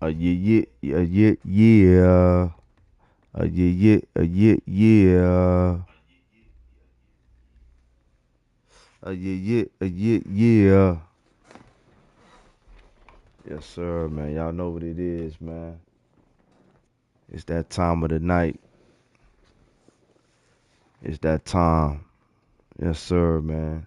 Yeah, yeah, yeah, yeah. Yeah, yeah, yeah, yeah. Yeah, yeah, yeah, yeah. Yes, sir, man. Y'all know what it is, man. It's that time of the night. It's that time. Yes, sir, man.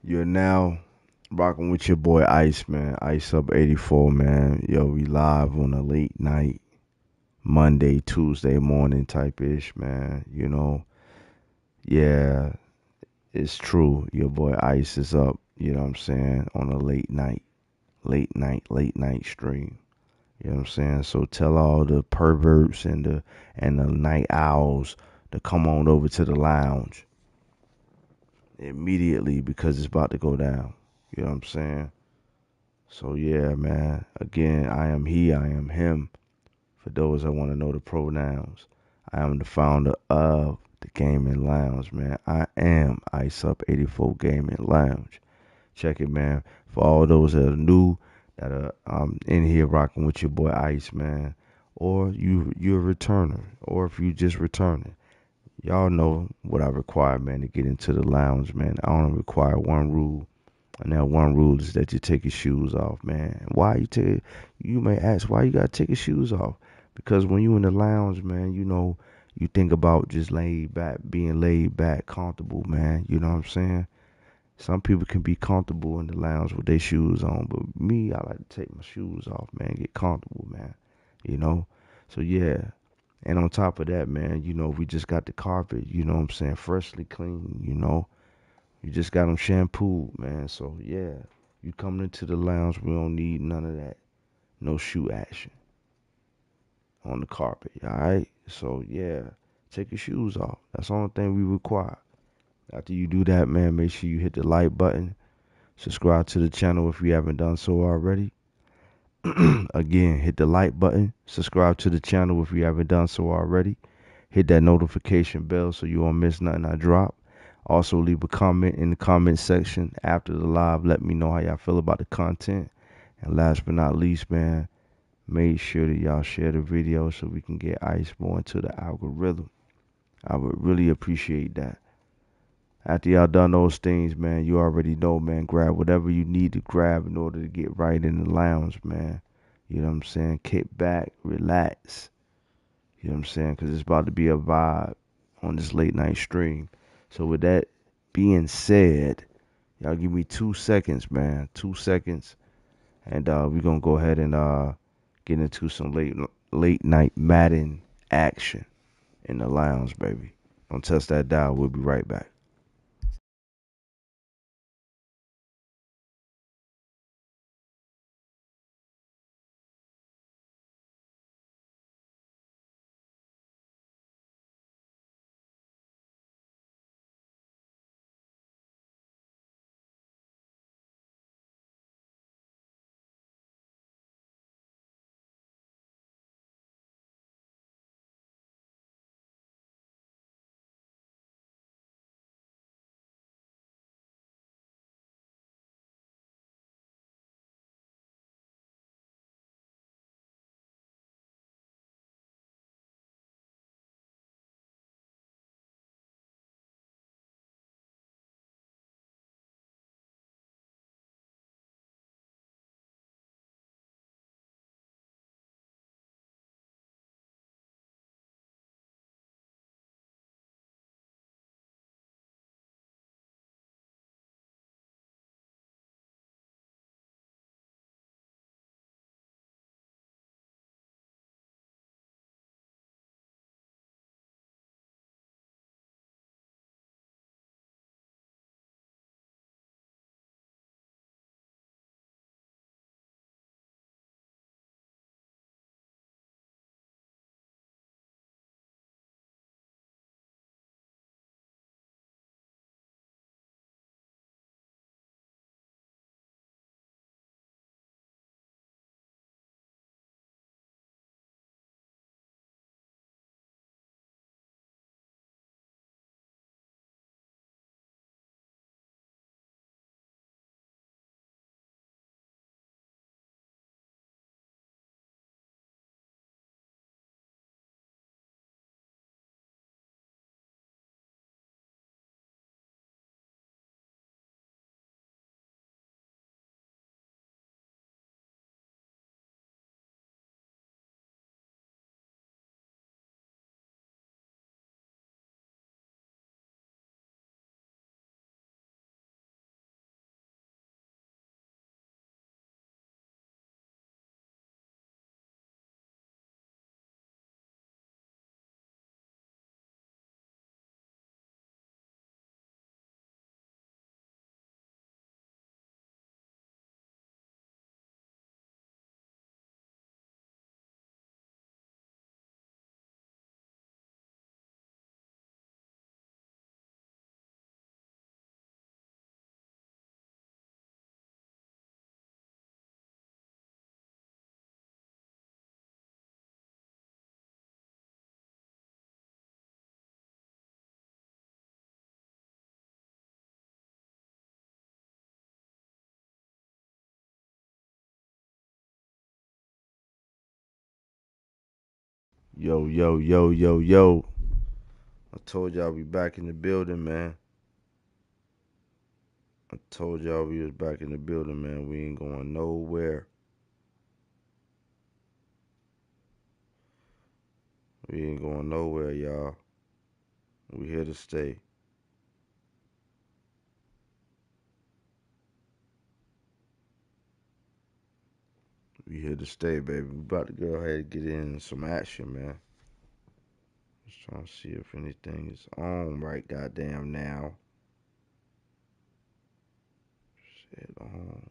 You're now rocking with your boy Ice, man. Iceup84, man. Yo, we live on a late night, Monday, Tuesday morning type ish, man. Yeah, it's true. Your boy Ice is up, you know what I'm saying, on a late night stream. You know what I'm saying? So tell all the perverts and the night owls to come on over to the lounge immediately because it's about to go down. You know what I'm saying? So yeah, man. Again, I am he, I am him. For those that want to know the pronouns, I am the founder of the Gaming Lounge, man. I am Iceup84 Gaming Lounge. Check it, man. For all those that are new, that are in here rocking with your boy Ice, man, or you're a returner, or if you just returning, y'all know what I require, man, to get into the lounge, man. I only require one rule, and that one rule is that you take your shoes off, man. Why you take? You may ask why you gotta take your shoes off, because when you in the lounge, man, you think about just being laid back, comfortable, man. You know what I'm saying? Some people can be comfortable in the lounge with their shoes on, but me, I like to take my shoes off, man, get comfortable, man. You know? So yeah. And on top of that, man, we just got the carpet, you know what I'm saying, freshly clean. You just got them shampooed, man. So yeah. You coming into the lounge, we don't need none of that. No shoe action on the carpet, alright? So yeah. Take your shoes off. That's the only thing we require. After you do that, man, make sure you hit the like button. Subscribe to the channel if you haven't done so already. Again, hit the like button. Subscribe to the channel if you haven't done so already. Hit that notification bell so you won't miss nothing I drop. Also, leave a comment in the comment section after the live. Let me know how y'all feel about the content. And last but not least, man, make sure that y'all share the video so we can get Ice more into the algorithm. I would really appreciate that. After y'all done those things, man, you already know, man. Grab whatever you need to grab in order to get right in the lounge, man. You know what I'm saying? Kick back, relax. You know what I'm saying? Because it's about to be a vibe on this late night stream. So, with that being said, y'all give me 2 seconds, man. 2 seconds. And we're going to go ahead and get into some late night Madden action in the lounge, baby. Don't touch that dial. We'll be right back. Yo, yo, yo, yo, yo. I told y'all we back in the building, man. I told y'all we was back in the building, man. We ain't going nowhere. We ain't going nowhere, y'all. We here to stay. We here to stay, baby. We about to go ahead and get in some action, man. Just trying to see if anything is on right goddamn now. Shit on.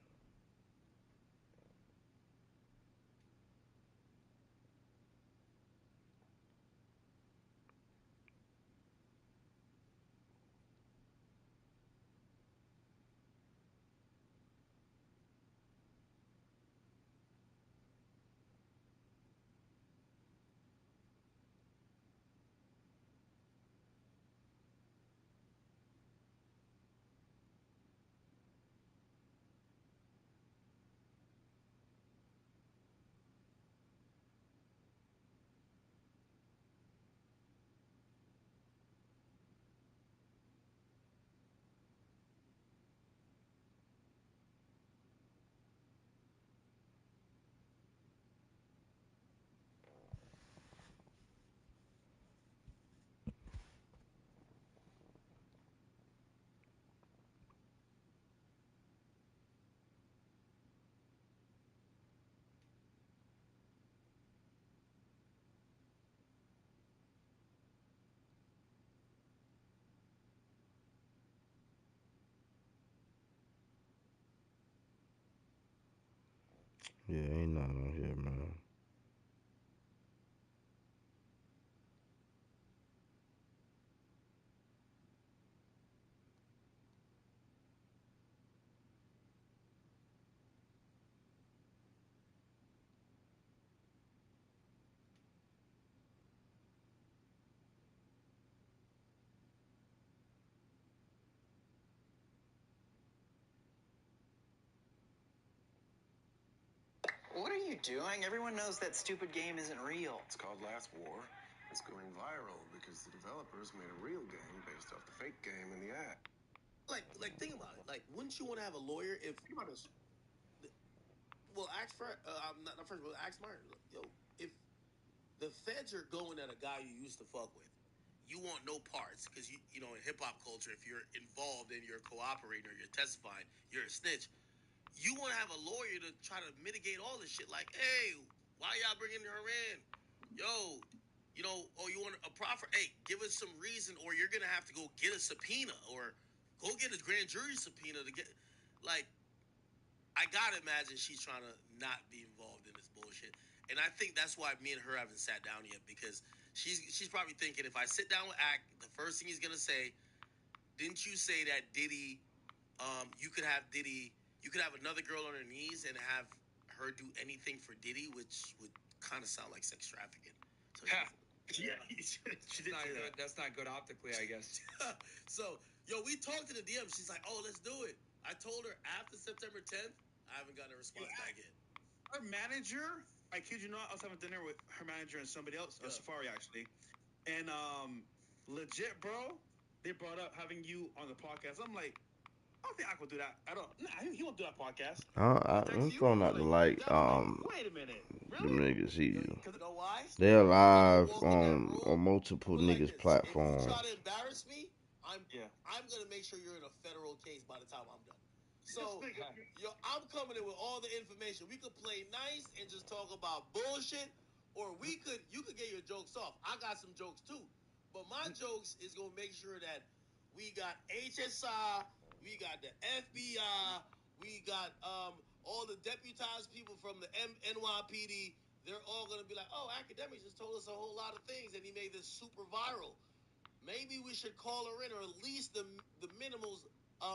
Yeah, ain't nothing on here, man. What are you doing? Everyone knows that stupid game isn't real. It's called Last War. It's going viral because the developers made a real game based off the fake game in the ad. Think about it. Like, wouldn't you want to have a lawyer if? Think about this. Well, ask for I'm not first, but ask Martin. Yo, if the feds are going at a guy you used to fuck with, you want no parts because you know in hip hop culture, if you're involved and you're cooperating or you're testifying, you're a snitch. You want to have a lawyer to try to mitigate all this shit. Like, hey, why y'all bringing her in? Yo, you want a proffer? Hey, give us some reason, or you're gonna have to go get a subpoena, or go get a grand jury subpoena to get. Like, I gotta imagine she's trying to not be involved in this bullshit, and I think that's why me and her haven't sat down yet because she's probably thinking if I sit down with Ack, the first thing he's gonna say, didn't you say that Diddy you could have Diddy, you could have another girl on her knees and have her do anything for Diddy, which would kind of sound like sex trafficking. So yeah, she didn't say that. That's not good optically, I guess. So, we talked to the DM. She's like, "Oh, let's do it." I told her after September 10th. I haven't gotten a response back yet. Her manager, I kid you not, I was having dinner with her manager and somebody else, Safari actually, and legit, bro, they brought up having you on the podcast. I'm like, I don't think I could do that. I don't. Nah, he won't do that podcast. I'm throwing out the light. Wait a minute, Them really? niggas see you. You know why? They're live Walk in that room, on multiple but like niggas' this, platforms. if you try to embarrass me, I'm gonna make sure you're in a federal case by the time I'm done. So, I'm coming in with all the information. We could play nice and just talk about bullshit, or you could get your jokes off. I got some jokes too, but my jokes is gonna make sure that we got HSI, we got the FBI, we got all the deputized people from the NYPD. They're all gonna be like, "Oh, academics just told us a whole lot of things, and he made this super viral. Maybe we should call her in, or at least the minimals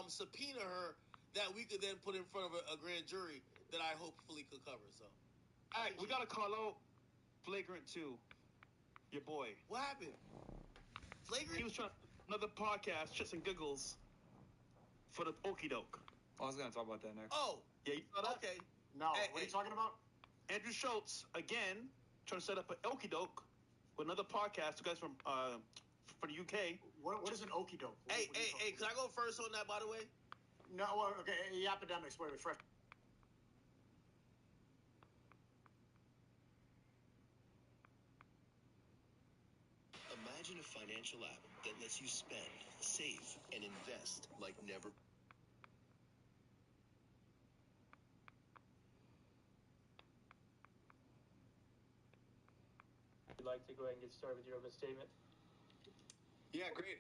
subpoena her that we could then put in front of a grand jury that I hopefully could cover." So, all right, we gotta call out Flagrant 2, your boy. What happened? Flagrant? He was trying another podcast, shits and giggles, for the Okie Doke. I was gonna talk about that next. Oh, yeah, you saw that? Okay. No, what are you talking about? Andrew Schultz again trying to set up an Okie Doke with another podcast. You guys from the UK. What is an okie doke? Hey, can I go first on that? By the way. No, well, okay. Epidemics. Wait, refresh. Imagine a financial app that lets you spend, save, and invest like never. You'd like to go ahead and get started with your opening statement? Yeah, great.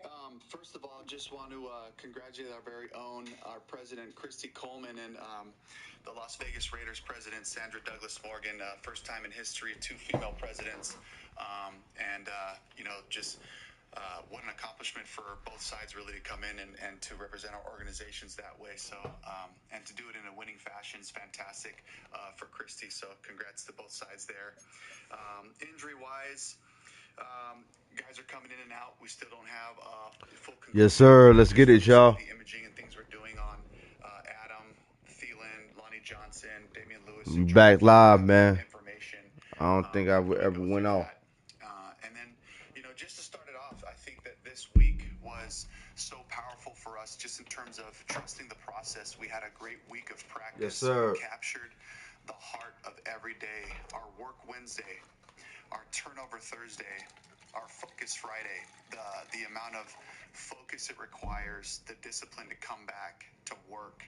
First of all, just want to congratulate our very own, our president, Christy Coleman, and the Las Vegas Raiders president, Sandra Douglas Morgan. First time in history, 2 female presidents. Just what an accomplishment for both sides really to come in and to represent our organizations that way. So, and to do it in a winning fashion is fantastic for Christy. So congrats to both sides there. Injury-wise, guys are coming in and out. We still don't have full conclusion. Yes, sir. Let's get it, y'all. The imaging and things we're doing on Adam, Thielen, Lonnie Johnson, Damian Lewis. We back live, man. Information. I don't think I ever went off. And then, just to start it off, I think that this week was so powerful for us just in terms of trusting the process. We had a great week of practice. Yes, sir. We captured the heart of every day. Our work Wednesday, our turnover Thursday, our focus Friday, the amount of focus it requires, the discipline to come back to work,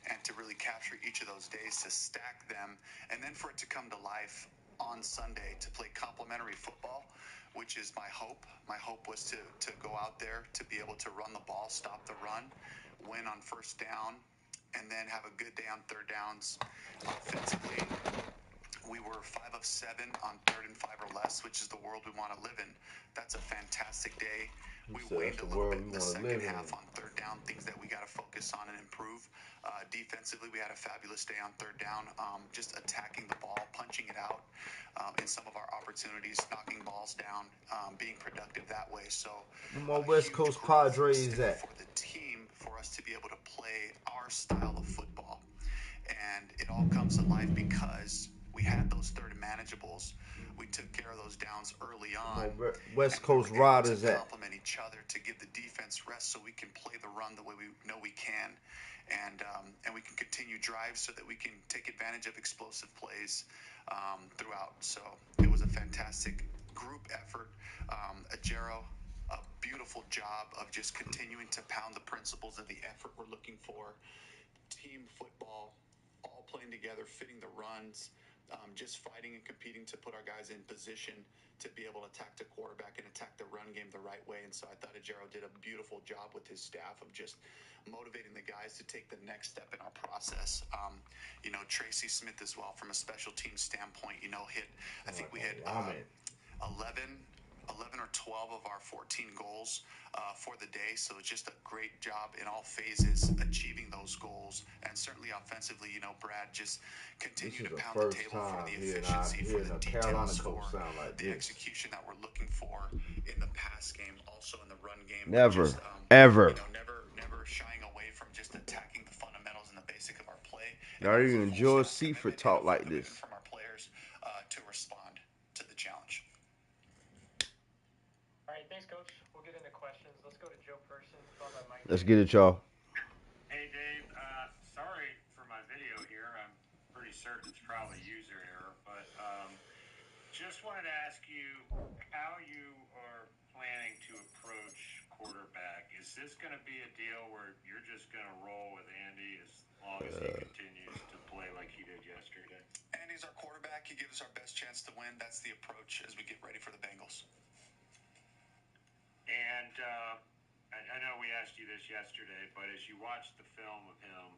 and to really capture each of those days, to stack them, and then for it to come to life on Sunday to play complementary football, which is my hope. My hope was to go out there, to be able to run the ball, stop the run, win on first down, and then have a good day on third downs. Offensively, we were 5 of 7 on 3rd and 5 or less, which is the world we want to live in. That's a fantastic day. We waned a little bit in the second half on third down, things that we got to focus on and improve. Defensively, we had a fabulous day on third down, just attacking the ball, punching it out in some of our opportunities, knocking balls down, being productive that way. So, Where my West Coast Padres at? For the team, for us to be able to play our style of football. And it all comes to life because we had those third manageables. We took care of those downs early on. West Coast Riders at? Complement each other to give the defense rest so we can play the run the way we know we can. And we can continue drives so that we can take advantage of explosive plays throughout. So it was a fantastic group effort. Ajero, a beautiful job of just continuing to pound the principles of the effort we're looking for. Team football, all playing together, fitting the runs, just fighting and competing to put our guys in position to be able to attack the quarterback and attack the run game the right way. And so I thought Ajero did a beautiful job with his staff of just motivating the guys to take the next step in our process. Tracy Smith as well, from a special team standpoint, hit, I think we had 11 or 12 of our 14 goals for the day. So it's just a great job in all phases achieving those goals. And certainly offensively, Brad just continued to pound the table for the efficiency, for the details, for the execution that we're looking for in the pass game, also in the run game. Never, just, ever. Never shying away from just attacking the fundamentals and the basic of our play. I don't even enjoy Seaford talk like this. From our players to respond to the challenge. All right, thanks, Coach. We'll get into questions. Let's go to Joe Person, followed by Mike. Let's get it, y'all. Hey, Dave. Sorry for my video here. I'm pretty certain it's probably user error, but just wanted to ask you how you are planning to approach quarterback. Is this going to be a deal where you're just going to roll with Andy as long as he continues to play like he did yesterday? Andy's our quarterback. He gives us our best chance to win. That's the approach as we get ready for the Bengals. And I know we asked you this yesterday, but as you watched the film of him,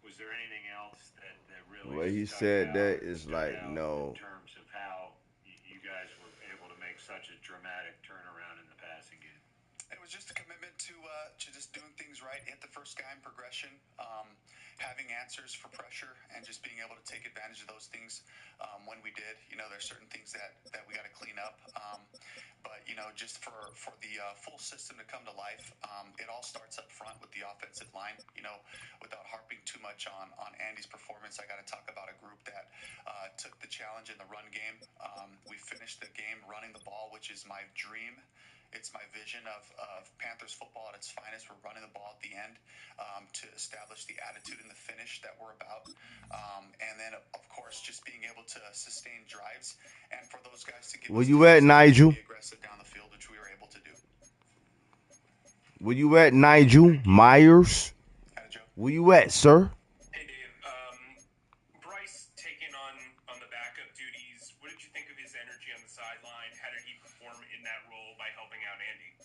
was there anything else that really What he stuck said out, that is like, out no. in terms of how you guys were able to make such a dramatic turnaround in the passing game? It was just a commitment to just doing things right, hit the first guy in progression, having answers for pressure, and just being able to take advantage of those things when we did. You know, there's certain things that we got to clean up. But, you know, just for the full system to come to life, it all starts up front with the offensive line. You know, without harping too much on Andy's performance, I got to talk about a group that took the challenge in the run game. We finished the game running the ball, which is my dream. It's my vision of Panthers football at its finest. We're running the ball at the end to establish the attitude and the finish that we're about. And then, of course, just being able to sustain drives and for those guys to give Where us you at, Nigel? be aggressive down the field, which we were able to do. Where you at, Nigel Myers? Where you at, sir? Hey, Dave. Bryce taking on the backup duties. What did you think of his energy on the sideline? How did he perform in that role by helping out Andy?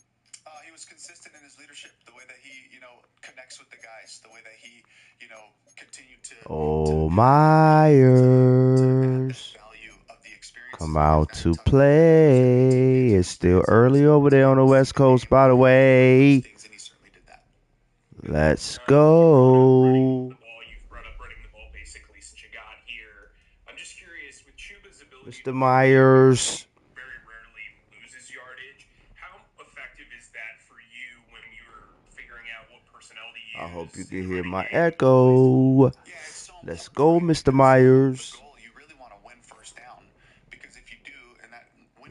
He was consistent in his leadership, the way that he, you know, connects with the guys, the way that he, you know, continued to Myers. Come out to play. It's still early over there on the West Coast, by the way. Let's go. Mr. Myers. Very rarely loses yardage. How effective is that for you when you're figuring out what personnel to use? I hope you can hear my echo. Let's go, Mr. Myers.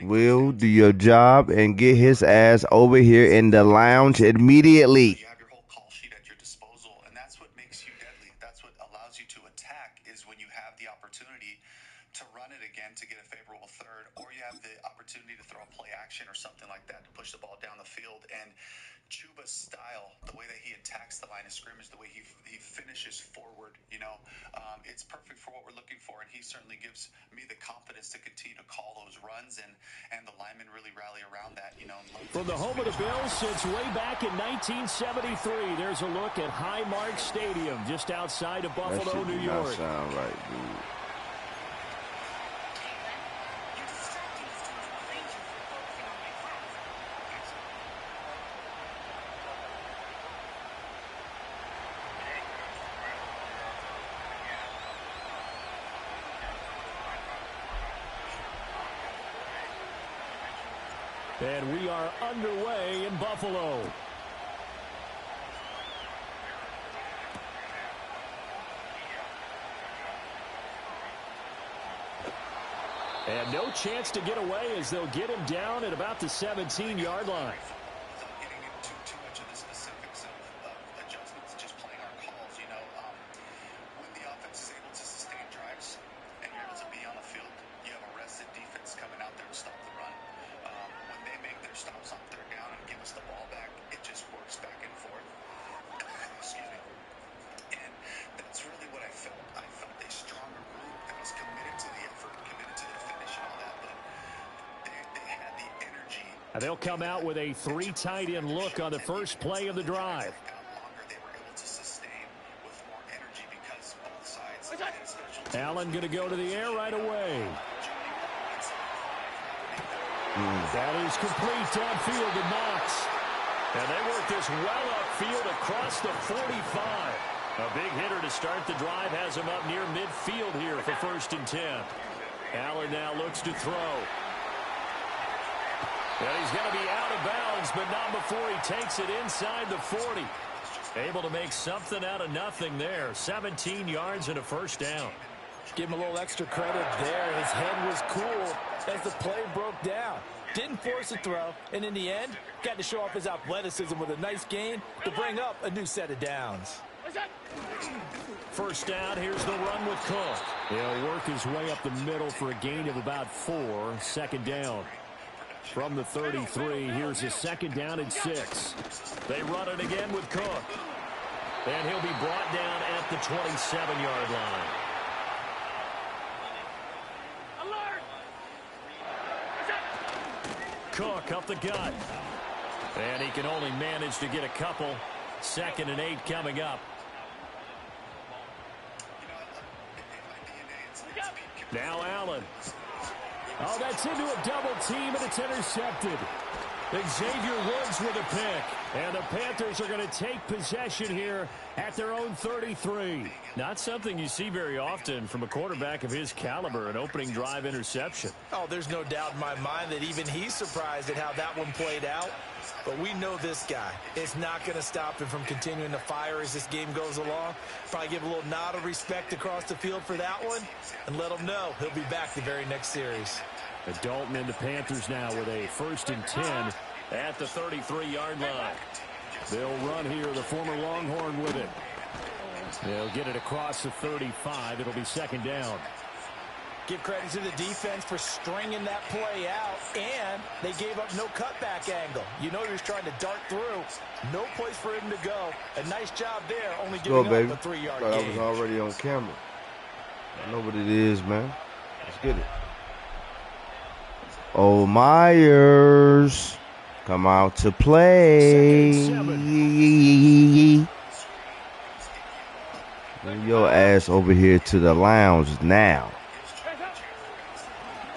Will do your job and get his ass over here in the lounge immediately. You have your whole call sheet at your disposal, and that's what makes you deadly. That's what allows you to attack, is when you have the opportunity to run it again to get a favorable third, or you have the opportunity to throw a play action or something like that to push the ball down the field. And Chuba's style, the way that he attacks the line of scrimmage, the way he finishes forward, you know, it's perfect for what we're looking for, and he certainly gives me the confidence to continue to call those runs, and the linemen really rally around that, you know. From the home of the Bills since way back in 1973, there's a look at Highmark Stadium just outside of Buffalo, New York. That sound right, dude. And we are underway in Buffalo. And no chance to get away as they'll get him down at about the 17-yard line. Without getting into too much of the specifics of adjustments, just playing our calls, you know, when the offense is able to sustain drives and you're able to be on the field, you have a rested defense coming out there to stop the run. When they make their stops on third down and give us the ball back, it just works back and forth. Excuse me. And that's really what I felt. I felt a stronger group that was committed to the effort, committed to the finish and all that, but they had the energy. And they'll come out with a 3 tight end look on the first play of the drive. They were able to sustain with more energy because both sides. Allen going to go to the air right away. That is complete downfield to Knox. And they work this well upfield across the 45. A big hitter to start the drive has him up near midfield here for 1st and 10. Allen now looks to throw. And he's going to be out of bounds, but not before he takes it inside the 40. Able to make something out of nothing there. 17 yards and a 1st down. Give him a little extra credit there. His head was cool as the play broke down. Didn't force a throw, and in the end, got to show off his athleticism with a nice gain to bring up a new set of downs. 1st down, here's the run with Cook. He'll work his way up the middle for a gain of about 4. 2nd down. From the 33, here's a 2nd down and 6. They run it again with Cook. And he'll be brought down at the 27-yard line. Cook up the gut. And he can only manage to get a couple. 2nd and 8 coming up. Now Allen. Oh, that's into a double team, and it's intercepted. Xavier Woods with a pick. And the Panthers are going to take possession here at their own 33. Not something you see very often from a quarterback of his caliber, an opening drive interception. Oh, there's no doubt in my mind that even he's surprised at how that one played out. But we know this guy. It's not going to stop him from continuing to fire as this game goes along. Probably give a little nod of respect across the field for that one and let him know he'll be back the very next series. Dalton and the Panthers now with a 1st and 10 at the 33-yard line. They'll run here, the former Longhorn with it. They'll get it across the 35. It'll be 2nd down. Give credit to the defense for stringing that play out, and they gave up no cutback angle. You know he was trying to dart through. No place for him to go. A nice job there, only giving up a 3-yard gain. I was already on camera. I know what it is, man. Let's get it. Oh, Myers, come out to play. Bring your ass over here to the lounge now.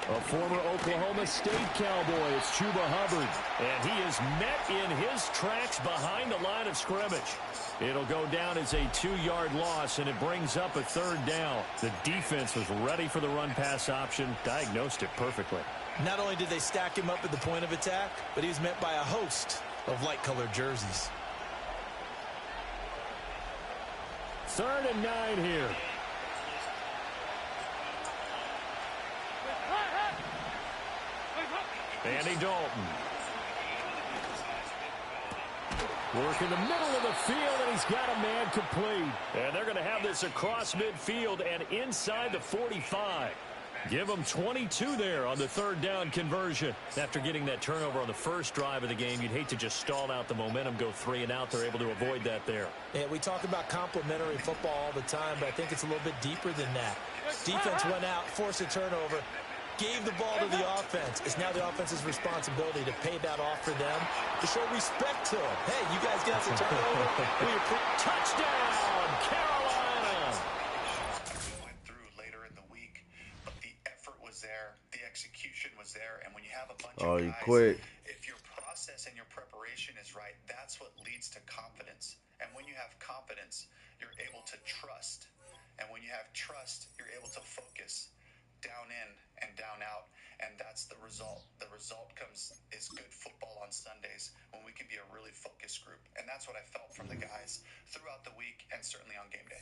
A former Oklahoma State Cowboy, it's Chuba Hubbard. And he is met in his tracks behind the line of scrimmage. It'll go down as a 2-yard loss, and it brings up a 3rd down. The defense was ready for the run-pass option, diagnosed it perfectly. Not only did they stack him up at the point of attack, but he was met by a host of light-colored jerseys. 3rd and 9 here. Andy Dalton. Work in the middle of the field, and he's got a man complete. And they're going to have this across midfield and inside the 45. Give them 22 there on the 3rd down conversion. After getting that turnover on the first drive of the game, you'd hate to just stall out the momentum, go 3 and out. They're able to avoid that there. Yeah, we talk about complementary football all the time, but I think it's a little bit deeper than that. Defense went out, forced a turnover, gave the ball to the offense. It's now the offense's responsibility to pay that off for them, to show respect to them. Hey, you guys got the turnover. Touchdown, Carolina! Went through later in the week, but the effort was there, the execution was there, and when you have a bunch of guys, quit. If your process and your preparation is right, that's what leads to confidence. And when you have confidence, you're able to trust. And when you have trust, you're able to focus down in and down out, and that's the result. The result is good football on Sundays when we can be a really focused group, and that's what I felt from the guys throughout the week and certainly on game day.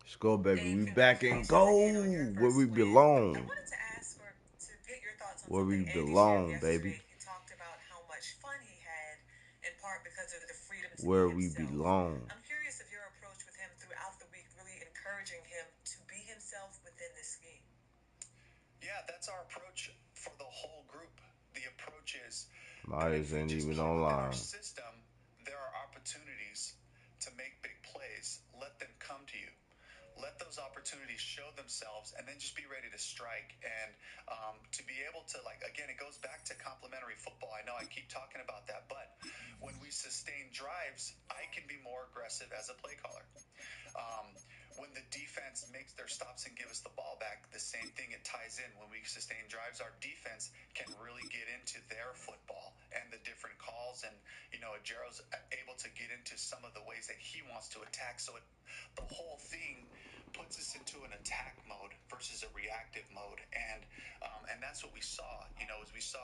Let's go, baby. We back and go where we belong. I wanted to ask to get your thoughts on where we something Andy belong, shared baby. He talked about how much fun he had, in part because of the freedom to Where be we himself. belong. I'm curious if your approach with him throughout the week really encouraging him to be himself within this scheme. Yeah, that's our approach for the whole group. The approach is Myers ain't even online. In our system, there are opportunities to make big plays. Let them come to you. Let those opportunities show themselves, and then just be ready to strike. And to be able to, again, it goes back to complementary football. I know I keep talking about that, but when we sustain drives, I can be more aggressive as a play caller. When the defense makes their stops and give us the ball back, the same thing, it ties in. When we sustain drives, our defense can really get into their football and the different calls. And, Jero's able to get into some of the ways that he wants to attack. So the whole thing puts us into an attack mode versus a reactive mode. And that's what we saw, as we saw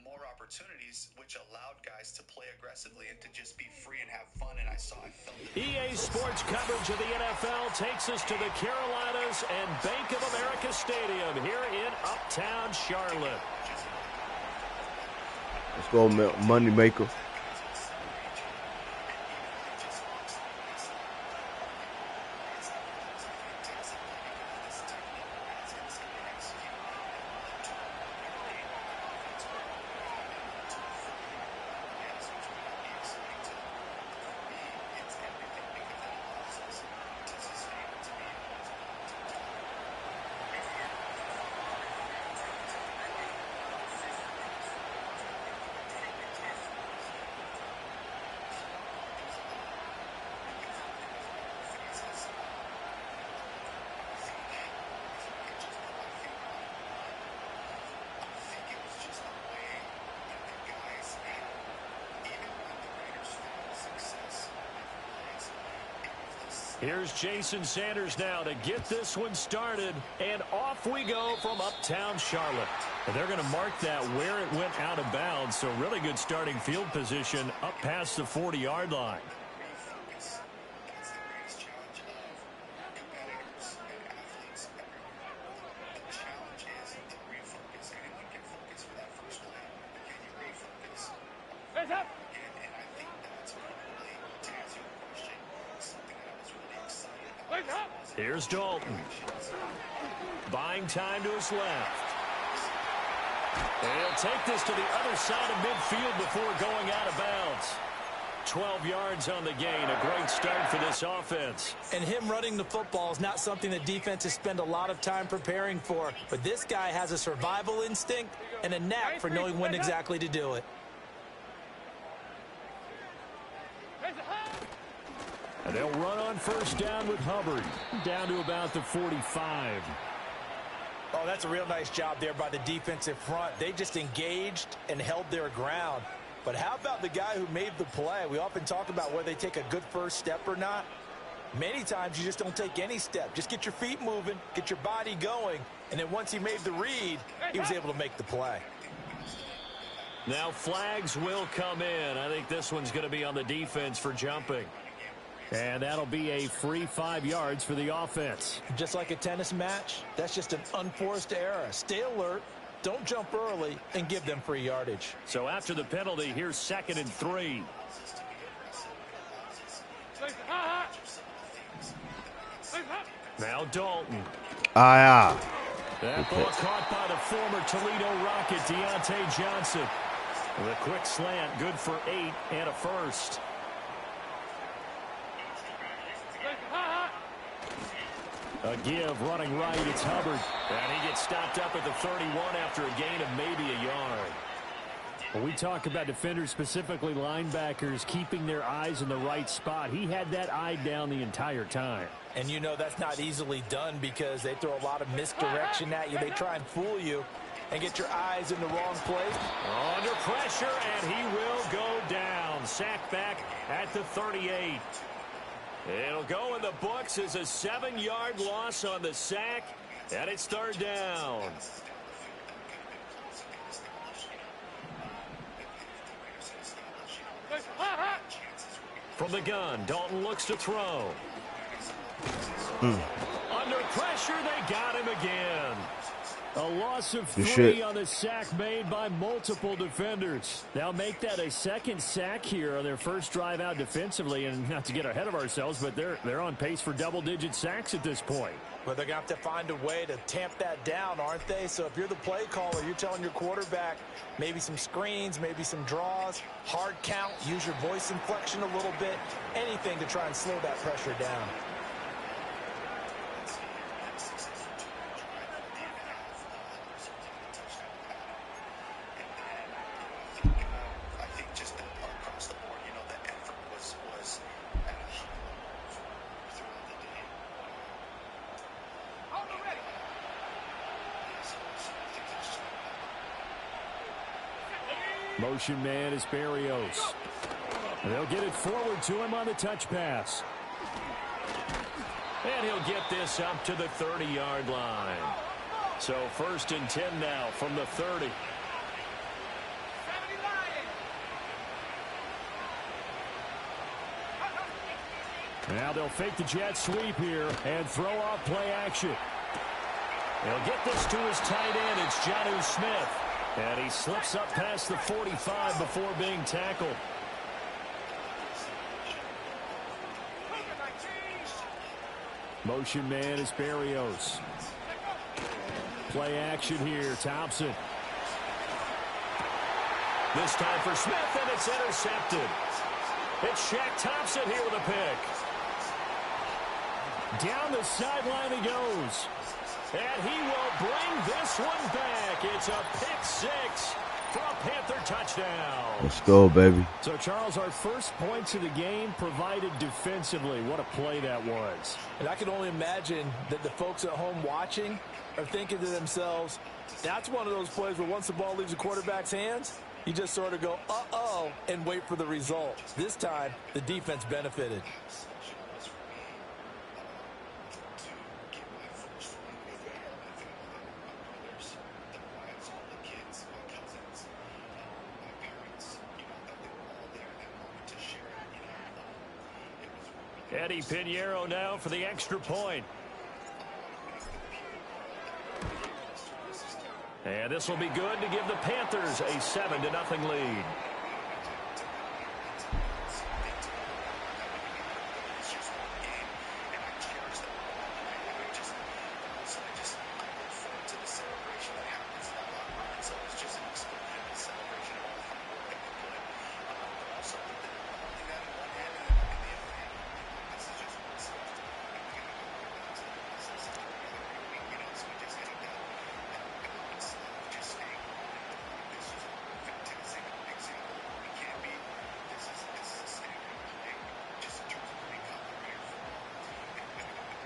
more opportunities, which allowed guys to play aggressively and to just be free and have fun. And I felt it. EA Sports coverage of the NFL takes us to the Carolinas and Bank of America Stadium here in Uptown Charlotte. Let's go, Money Maker. Here's Jason Sanders now to get this one started. And off we go from uptown Charlotte. And they're going to mark that where it went out of bounds. So really good starting field position up past the 40-yard line. Here's Dalton. Buying time to his left. And he'll take this to the other side of midfield before going out of bounds. 12 yards on the gain. A great start for this offense. And him running the football is not something that defenses spend a lot of time preparing for. But this guy has a survival instinct and a knack for knowing when exactly to do it. And they'll run on first down with Hubbard. Down to about the 45. Oh, that's a real nice job there by the defensive front. They just engaged and held their ground. But how about the guy who made the play? We often talk about whether they take a good first step or not. Many times you just don't take any step. Just get your feet moving, get your body going, and then once he made the read, he was able to make the play. Now flags will come in. I think this one's going to be on the defense for jumping. And that'll be a free 5 yards for the offense. Just like a tennis match, that's just an unforced error. Stay alert, don't jump early, and give them free yardage. So after the penalty, here's 2nd and 3. Now Dalton. That ball caught by the former Toledo Rocket, Deontay Johnson. With a quick slant, good for 8 and a first. A give, running right, it's Hubbard. And he gets stopped up at the 31 after a gain of maybe a yard. When we talk about defenders, specifically linebackers, keeping their eyes in the right spot, he had that eye down the entire time. And you know that's not easily done because they throw a lot of misdirection at you. They try and fool you and get your eyes in the wrong place. Under pressure, and he will go down. Sacked back at the 38. It'll go in the books as a 7-yard loss on the sack, and it's 3rd down. From the gun, Dalton looks to throw. Under pressure, they got him again. A loss of 3 on the sack made by multiple defenders. They'll make that a 2nd sack here on their first drive out defensively. And not to get ahead of ourselves, but they're on pace for double-digit sacks at this point. But they're going to have to find a way to tamp that down, aren't they? So if you're the play caller, you're telling your quarterback maybe some screens, maybe some draws, hard count, use your voice inflection a little bit, anything to try and slow that pressure down. Motion man is Barrios. They'll get it forward to him on the touch pass. And he'll get this up to the 30-yard line. So 1st and 10 now from the 30. Now they'll fake the jet sweep here and throw off play action. They'll get this to his tight end. It's Jonnu Smith. And he slips up past the 45 before being tackled. Motion man is Barrios. Play action here, Thompson. This time for Smith, and it's intercepted. It's Shaq Thompson here with a pick. Down the sideline he goes. And he will bring this one back. It's a pick 6 for a Panther touchdown. Let's go, baby. So, Charles, our first points of the game provided defensively. What a play that was. And I can only imagine that the folks at home watching are thinking to themselves, that's one of those plays where once the ball leaves the quarterback's hands, you just sort of go, uh-oh, and wait for the result. This time, the defense benefited. Eddie Pinheiro now for the extra point. And this will be good to give the Panthers a 7-0 lead.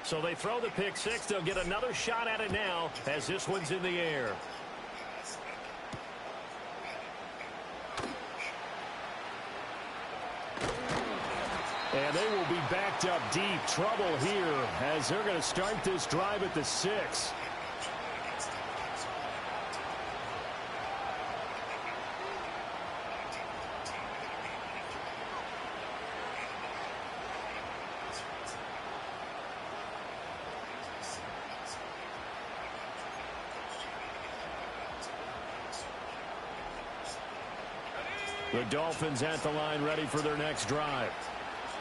So they throw the pick six. They'll get another shot at it now as this one's in the air. And they will be backed up deep. Trouble here as they're going to start this drive at the 6. The Dolphins at the line ready for their next drive.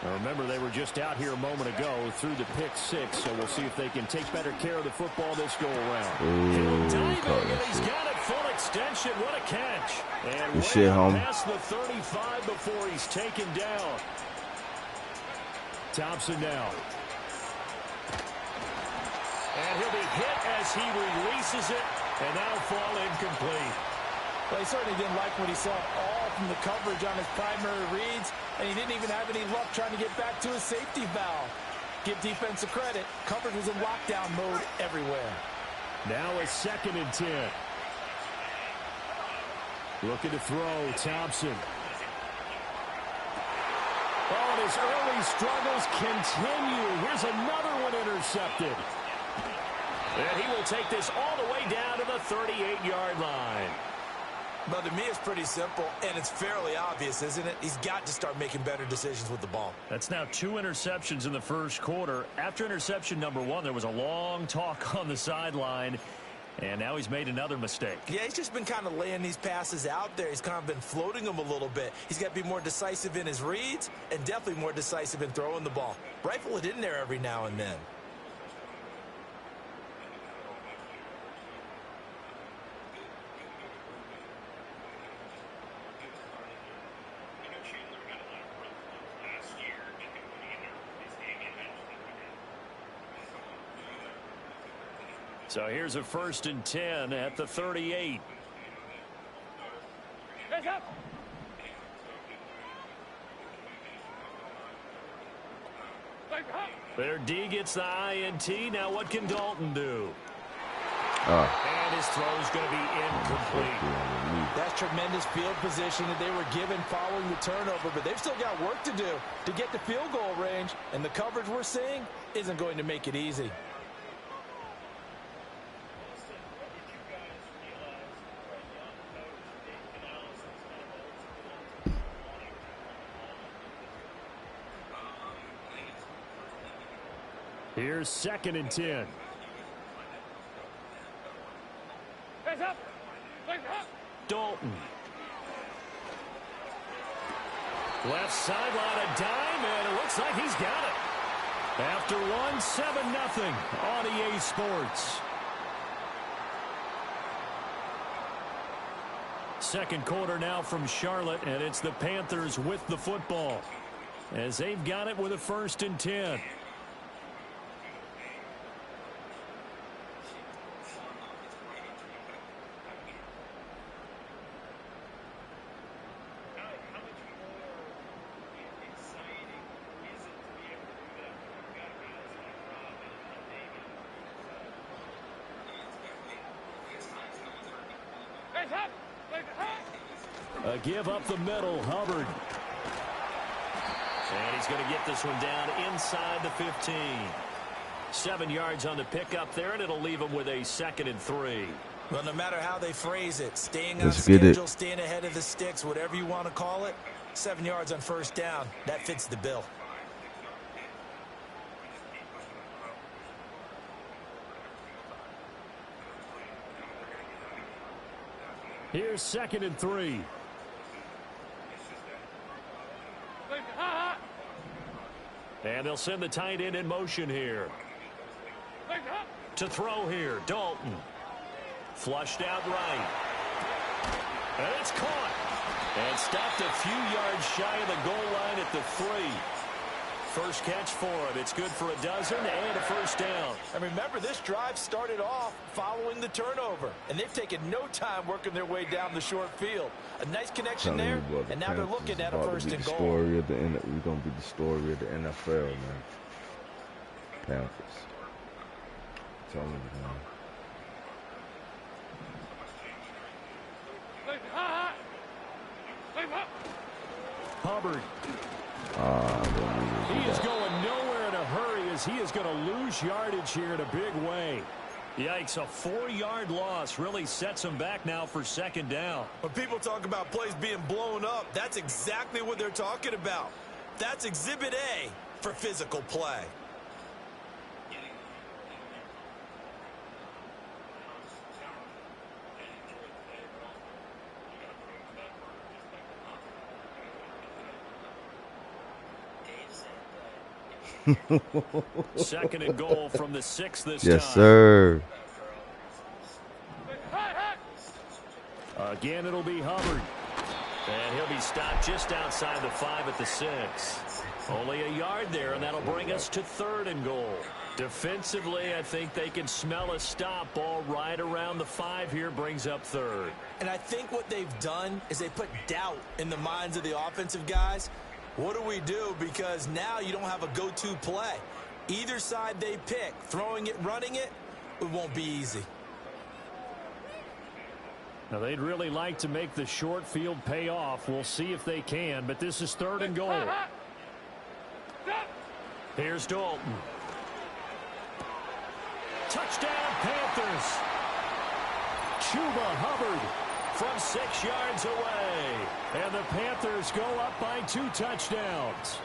Now remember, they were just out here a moment ago through the pick six, so we'll see if they can take better care of the football this go-around. He'll dive in, and he's got it full extension. What a catch. And way out past the 35 before he's taken down. Thompson now. And he'll be hit as he releases it, and that'll fall incomplete. Well, he certainly didn't like what he saw all from the coverage on his primary reads, and he didn't even have any luck trying to get back to his safety valve. Give defense a credit. Coverage was in lockdown mode everywhere. Now a 2nd and 10. Looking to throw, Thompson. Oh, and his early struggles continue. Here's another one intercepted. And he will take this all the way down to the 38-yard line. But to me, it's pretty simple, and it's fairly obvious, isn't it? He's got to start making better decisions with the ball. That's now 2 interceptions in the first quarter. After interception number 1, there was a long talk on the sideline, and now he's made another mistake. Yeah, he's just been kind of laying these passes out there. He's kind of been floating them a little bit. He's got to be more decisive in his reads and definitely more decisive in throwing the ball. Rifle it in there every now and then. So here's a 1st and 10 at the 38. Their D gets the INT. Now what can Dalton do? And his throw's going to be incomplete. That's tremendous field position that they were given following the turnover, but they've still got work to do to get to field goal range, and the coverage we're seeing isn't going to make it easy. Here's 2nd and 10. Dalton. Left sideline, a dime, and it looks like he's got it. After one, 7-0 on EA Sports. Second quarter now from Charlotte, and it's the Panthers with the football as they've got it with a 1st and 10. A give up the middle, Hubbard. And he's going to get this one down inside the 15. 7 yards on the pickup there, and it'll leave him with a 2nd and 3. Well, no matter how they phrase it, staying on schedule, staying ahead of the sticks, whatever you want to call it, 7 yards on 1st down, that fits the bill. Here's 2nd and 3. And they'll send the tight end in motion here. To throw here, Dalton. Flushed out right. And it's caught. And stopped a few yards shy of the goal line at the 3. First catch for him. It's good for a dozen and a first down. And remember, this drive started off following the turnover. And they've taken no time working their way down the short field. A nice connection there, and now they're looking at a first and goal. We're going to be the story of the NFL, man. Panthers. I'm telling you, man. Hubbard. He is going nowhere in a hurry as he is going to lose yardage here in a big way. Yikes, a 4-yard loss really sets him back now for 2nd down. When people talk about plays being blown up, that's exactly what they're talking about. That's Exhibit A for physical play. Second and goal from the 6 this yes, time. Sir. Again, it'll be Hubbard. And he'll be stopped just outside the 5 at the 6. Only a yard there, and that'll bring us to 3rd and goal. Defensively, I think they can smell a stop. Ball right around the 5 here brings up 3rd. And I think what they've done is they put doubt in the minds of the offensive guys. What do we do? Because now you don't have a go-to play. Either side they pick, throwing it, running it, it won't be easy. Now, they'd really like to make the short field pay off. We'll see if they can, but this is 3rd and goal. Here's Dalton. Touchdown, Panthers. Chuba Hubbard from 6 yards away. And the Panthers go up by 2 touchdowns.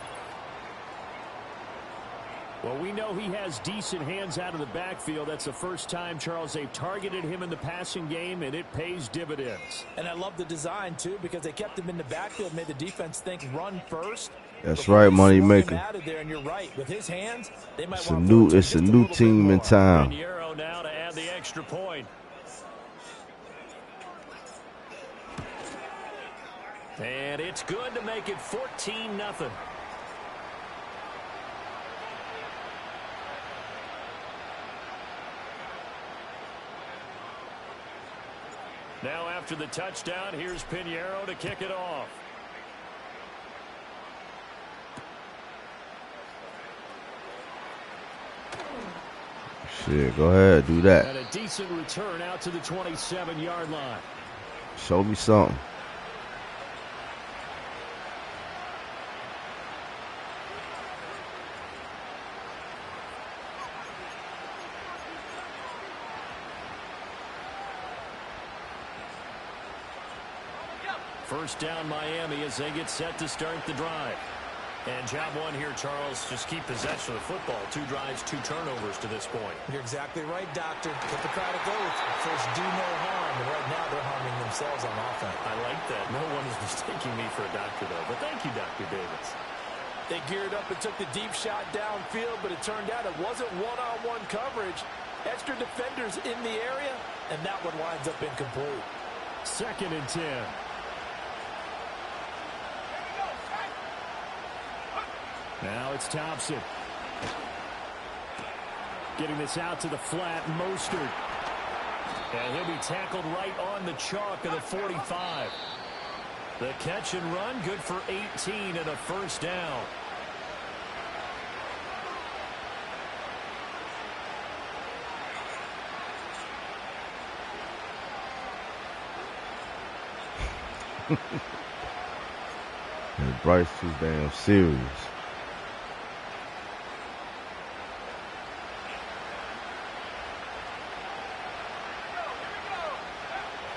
Well, we know he has decent hands out of the backfield. That's the first time, Charles, they've targeted him in the passing game, and it pays dividends. And I love the design, too, because they kept him in the backfield, made the defense think run first. That's right, money maker. Out of there, and you're right. With his hands, they might it's a new team in town. Pinheiro now to add the extra point. And it's good to make it 14-0. Now after the touchdown, here's Pinheiro to kick it off. Shit, go ahead, do that. And a decent return out to the 27-yard line. Show me something. First down, Miami, as they get set to start the drive. And job one here, Charles, just keep possession of the football. 2 drives, 2 turnovers to this point. You're exactly right, Doctor. Hippocratic oath. First, do no harm. And right now, they're harming themselves on offense. I like that. No one is mistaking me for a doctor, though. But thank you, Dr. Davis. They geared up and took the deep shot downfield, but it turned out it wasn't one-on-one coverage. Extra defenders in the area, and that one winds up incomplete. 2nd and 10. Now it's Thompson. Getting this out to the flat, Mostert. And he'll be tackled right on the chalk of the 45. The catch and run, good for 18 and a first down. And Bryce too damn serious.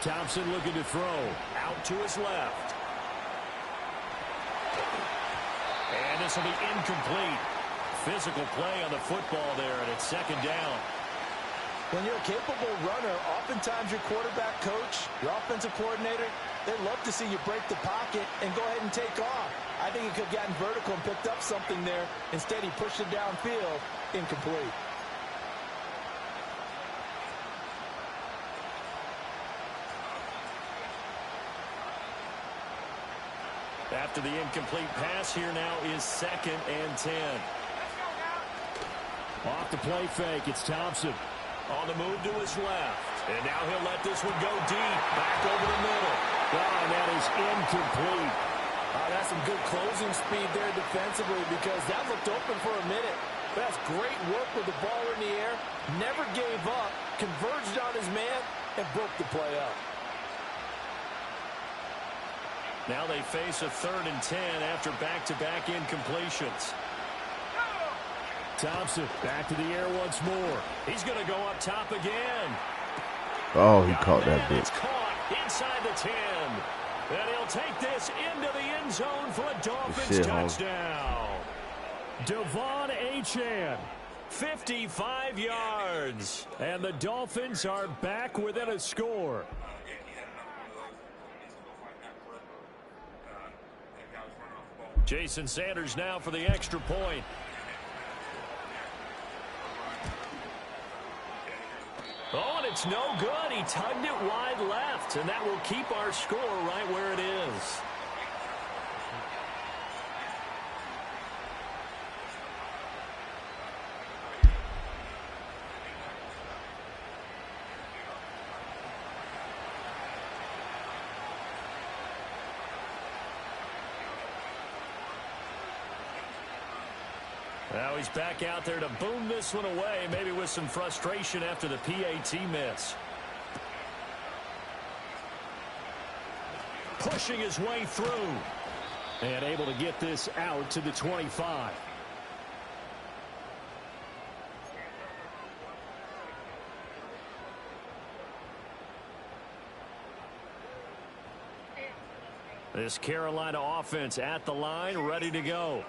Thompson looking to throw. Out to his left. And this will be incomplete. Physical play on the football there, and it's 2nd down. When you're a capable runner, oftentimes your quarterback coach, your offensive coordinator, they love to see you break the pocket and go ahead and take off. I think he could have gotten vertical and picked up something there. Instead, he pushed it downfield, incomplete. After the incomplete pass, here now is 2nd and 10. Off the play fake, it's Thompson. On the move to his left. And now he'll let this one go deep. Back over the middle. And that is incomplete. That's some good closing speed there defensively because that looked open for a minute. That's great work with the ball in the air. Never gave up. Converged on his man and broke the play up. Now they face a 3rd and 10 after back-to-back incompletions. Thompson back to the air once more. He's going to go up top again. Oh, he caught that bit. It's caught inside the 10. And he'll take this into the end zone for a Dolphins touchdown. Devon Achane, 55 yards. And the Dolphins are back within a score. Jason Sanders now for the extra point. Oh, and it's no good. He tugged it wide left, and that will keep our score right where it is. Now he's back out there to boom this one away, maybe with some frustration after the PAT miss. Pushing his way through. And able to get this out to the 25. This Carolina offense at the line, ready to go.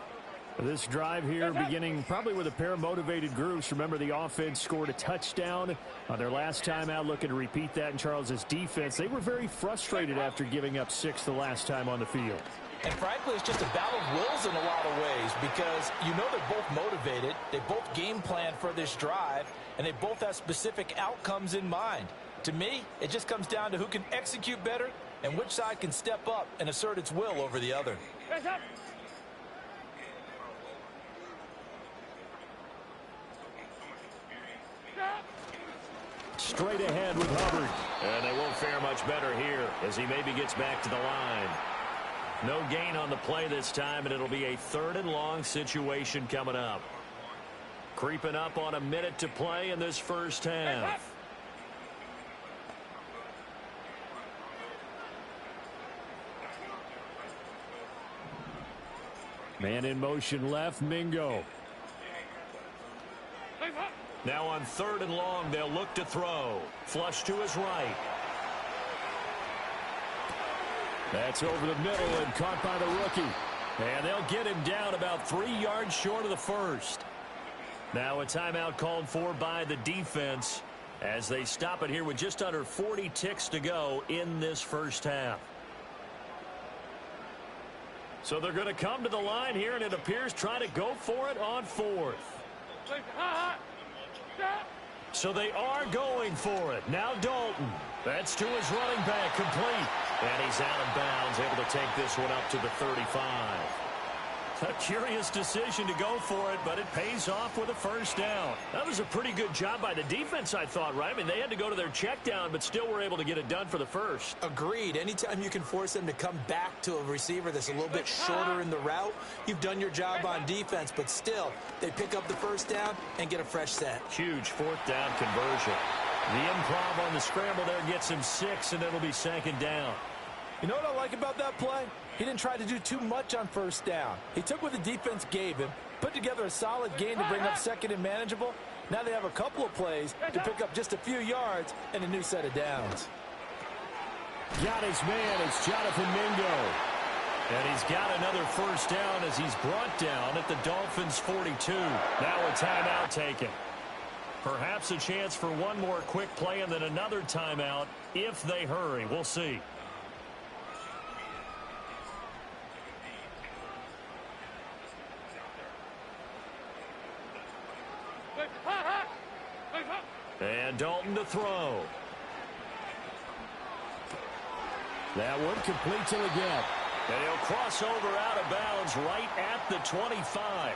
This drive here beginning probably with a pair of motivated groups. Remember, the offense scored a touchdown on their last time out, looking to repeat that in Charles's defense. They were very frustrated after giving up 6 the last time on the field. And frankly, it's just a battle of wills in a lot of ways because you know they're both motivated. They both game plan for this drive, and they both have specific outcomes in mind. To me, it just comes down to who can execute better and which side can step up and assert its will over the other. Straight ahead with Hubbard. And they won't fare much better here as he maybe gets back to the line. No gain on the play this time, and it'll be a 3rd and long situation coming up. Creeping up on a minute to play in this first half. Man in motion left, Mingo. Now on 3rd and long, they'll look to throw. Flush to his right. That's over the middle and caught by the rookie. And they'll get him down about 3 yards short of the first. Now a timeout called for by the defense as they stop it here with just under 40 ticks to go in this first half. So they're going to come to the line here, and it appears trying to go for it on 4th. So they are going for it. Now Dalton. That's to his running back, complete. And he's out of bounds, able to take this one up to the 35. A curious decision to go for it, but it pays off with a first down. That was a pretty good job by the defense, I thought, right? I mean, they had to go to their check down, but still were able to get it done for the first. Agreed. Anytime you can force them to come back to a receiver that's a little bit shorter in the route, you've done your job on defense, but still, they pick up the first down and get a fresh set. Huge 4th down conversion. The improv on the scramble there gets him 6, and it'll be 2nd down. You know what I like about that play? He didn't try to do too much on first down. He took what the defense gave him, put together a solid game to bring up 2nd and manageable. Now they have a couple of plays to pick up just a few yards and a new set of downs. Got his man. It's Jonathan Mingo. And he's got another first down as he's brought down at the Dolphins' 42. Now a timeout taken. Perhaps a chance for one more quick play and then another timeout if they hurry. We'll see. And Dalton to throw. That one complete to the gap. And he'll cross over out of bounds right at the 25.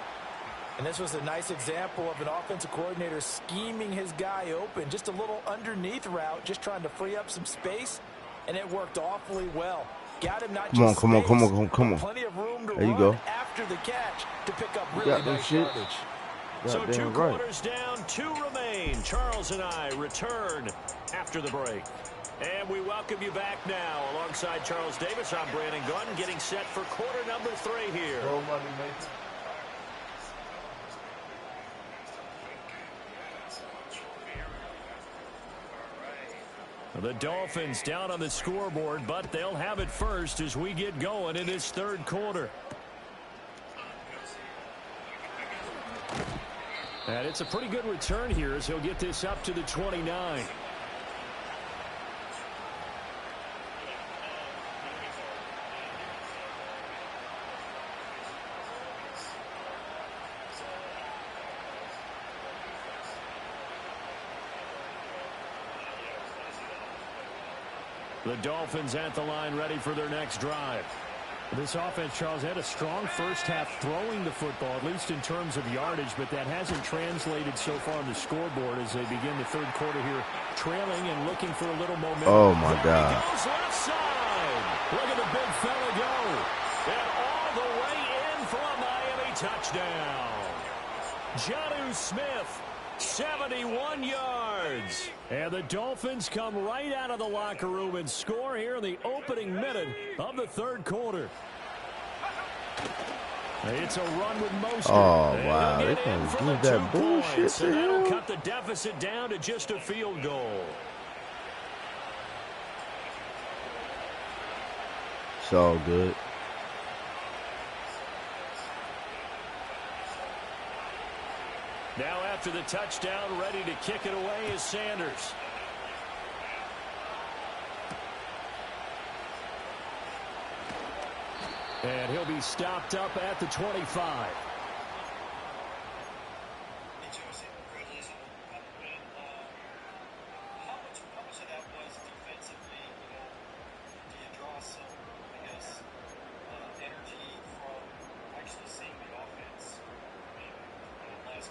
And this was a nice example of an offensive coordinator scheming his guy open. Just a little underneath route, just trying to free up some space, and it worked awfully well. Got him not just Come on. plenty of room to there you run go. after the catch to pick up You really got them nice shit. yardage. So Goddamn two right. quarters down, 2 remain. Charles and I return after the break. And we welcome you back now. Alongside Charles Davis, I'm Brandon Gunn, getting set for quarter number 3 here. The Dolphins down on the scoreboard, but they'll have it first as we get going in this third quarter. And it's a pretty good return here as he'll get this up to the 29. The Dolphins at the line ready for their next drive. This offense, Charles, had a strong first half throwing the football, at least in terms of yardage, but that hasn't translated so far on the scoreboard as they begin the third quarter here, trailing and looking for a little momentum. Oh, my God. Goes left side. Look at the big fella go. And all the way in for a Miami touchdown. Jonnu Smith, 71 yards. And the Dolphins come right out of the locker room and score here in the opening minute of the third quarter. It's a run with Mostert. Oh, wow. They can't give that bullshit so to that'll him. cut the deficit down to just a field goal. It's all good. Now after the touchdown, ready to kick it away is Sanders. And he'll be stopped up at the 25.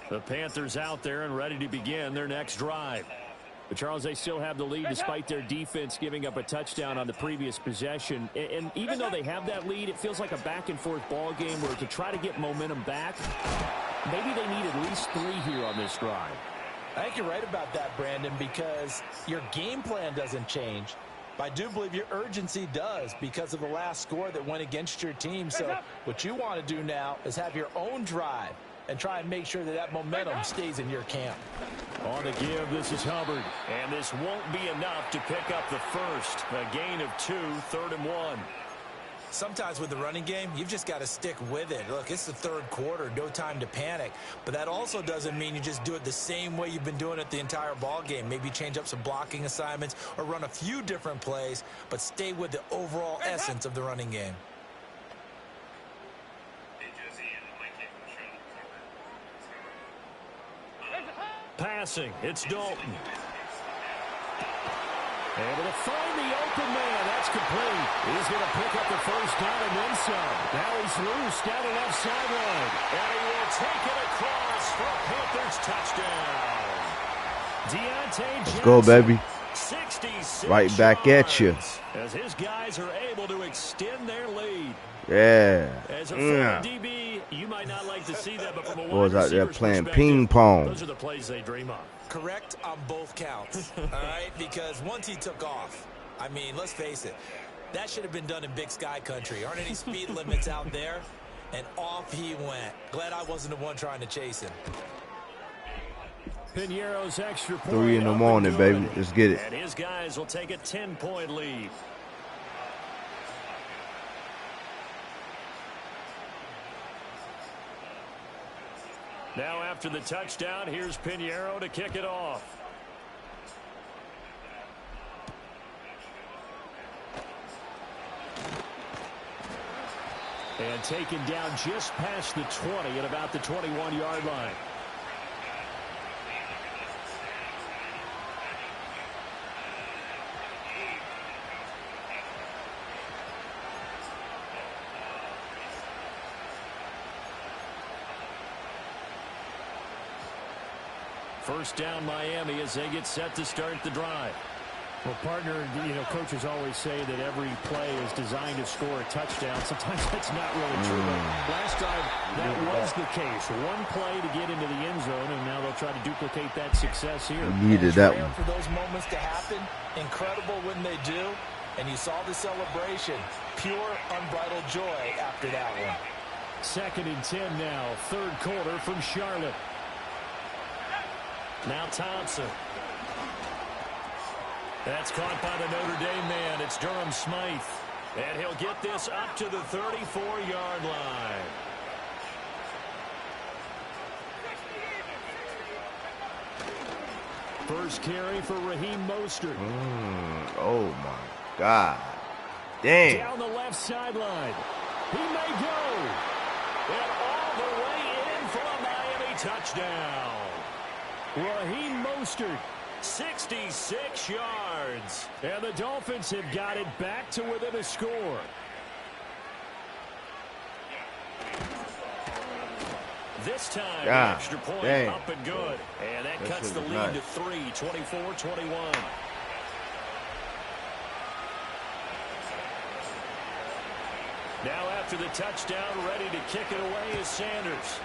The Panthers out there and ready to begin their next drive. But, Charles, they still have the lead despite their defense giving up a touchdown on the previous possession. And even though they have that lead, it feels like a back-and-forth ball game where to try to get momentum back, maybe they need at least 3 here on this drive. I think you're right about that, Brandon, because your game plan doesn't change. I do believe your urgency does because of the last score that went against your team. So what you want to do now is have your own drive and try and make sure that that momentum stays in your camp. On the give, this is Hubbard. And this won't be enough to pick up the first. A gain of 2, 3rd and 1. Sometimes with the running game, you've just got to stick with it. Look, it's the third quarter, no time to panic. But that also doesn't mean you just do it the same way you've been doing it the entire ball game. Maybe change up some blocking assignments or run a few different plays, but stay with the overall essence of the running game. Passing, it's Dalton. Able to find the open man. That's complete. He's going to pick up the first down and then some. Now he's loose down the left sideline. And he will take it across for a Panthers touchdown. Deontay Johnson. Let's go, baby. 66 Right back at you. as his guys are able to extend their lead. Yeah. As a former DB, you might not like to see that, but from a wide Boys out there receiver's playing perspective, ping pong. those are the plays they dream of. Correct on both counts, all right? Because once he took off, I mean, let's face it, that should have been done in Big Sky country. Aren't any speed limits out there? And off he went. Glad I wasn't the one trying to chase him. Piñeiro's extra point. 3 in the morning, baby. Let's get it. And his guys will take a 10-point lead. Now after the touchdown, here's Pinheiro to kick it off. And taken down just past the 20 at about the 21-yard line. First down Miami as they get set to start the drive. Well, partner, coaches always say that every play is designed to score a touchdown. Sometimes that's not really true. But last time, that was the case. One play to get into the end zone, and now they'll try to duplicate that success here. Needed that one. For those moments to happen, incredible when they do, and you saw the celebration. Pure, unbridled joy after that one. 2nd and 10 now, third quarter from Charlotte. Now Thompson. That's caught by the Notre Dame man. It's Durham Smythe. And he'll get this up to the 34-yard line. First carry for Raheem Mostert. Oh, my God. Damn. Down the left sideline. He may go. And all the way in for a Miami touchdown. Raheem Mostert, 66 yards. And the Dolphins have got it back to within a score. This time, the extra point up and good. And that This cuts the lead nice. to 3, 24-21. Now after the touchdown, ready to kick it away is Sanders.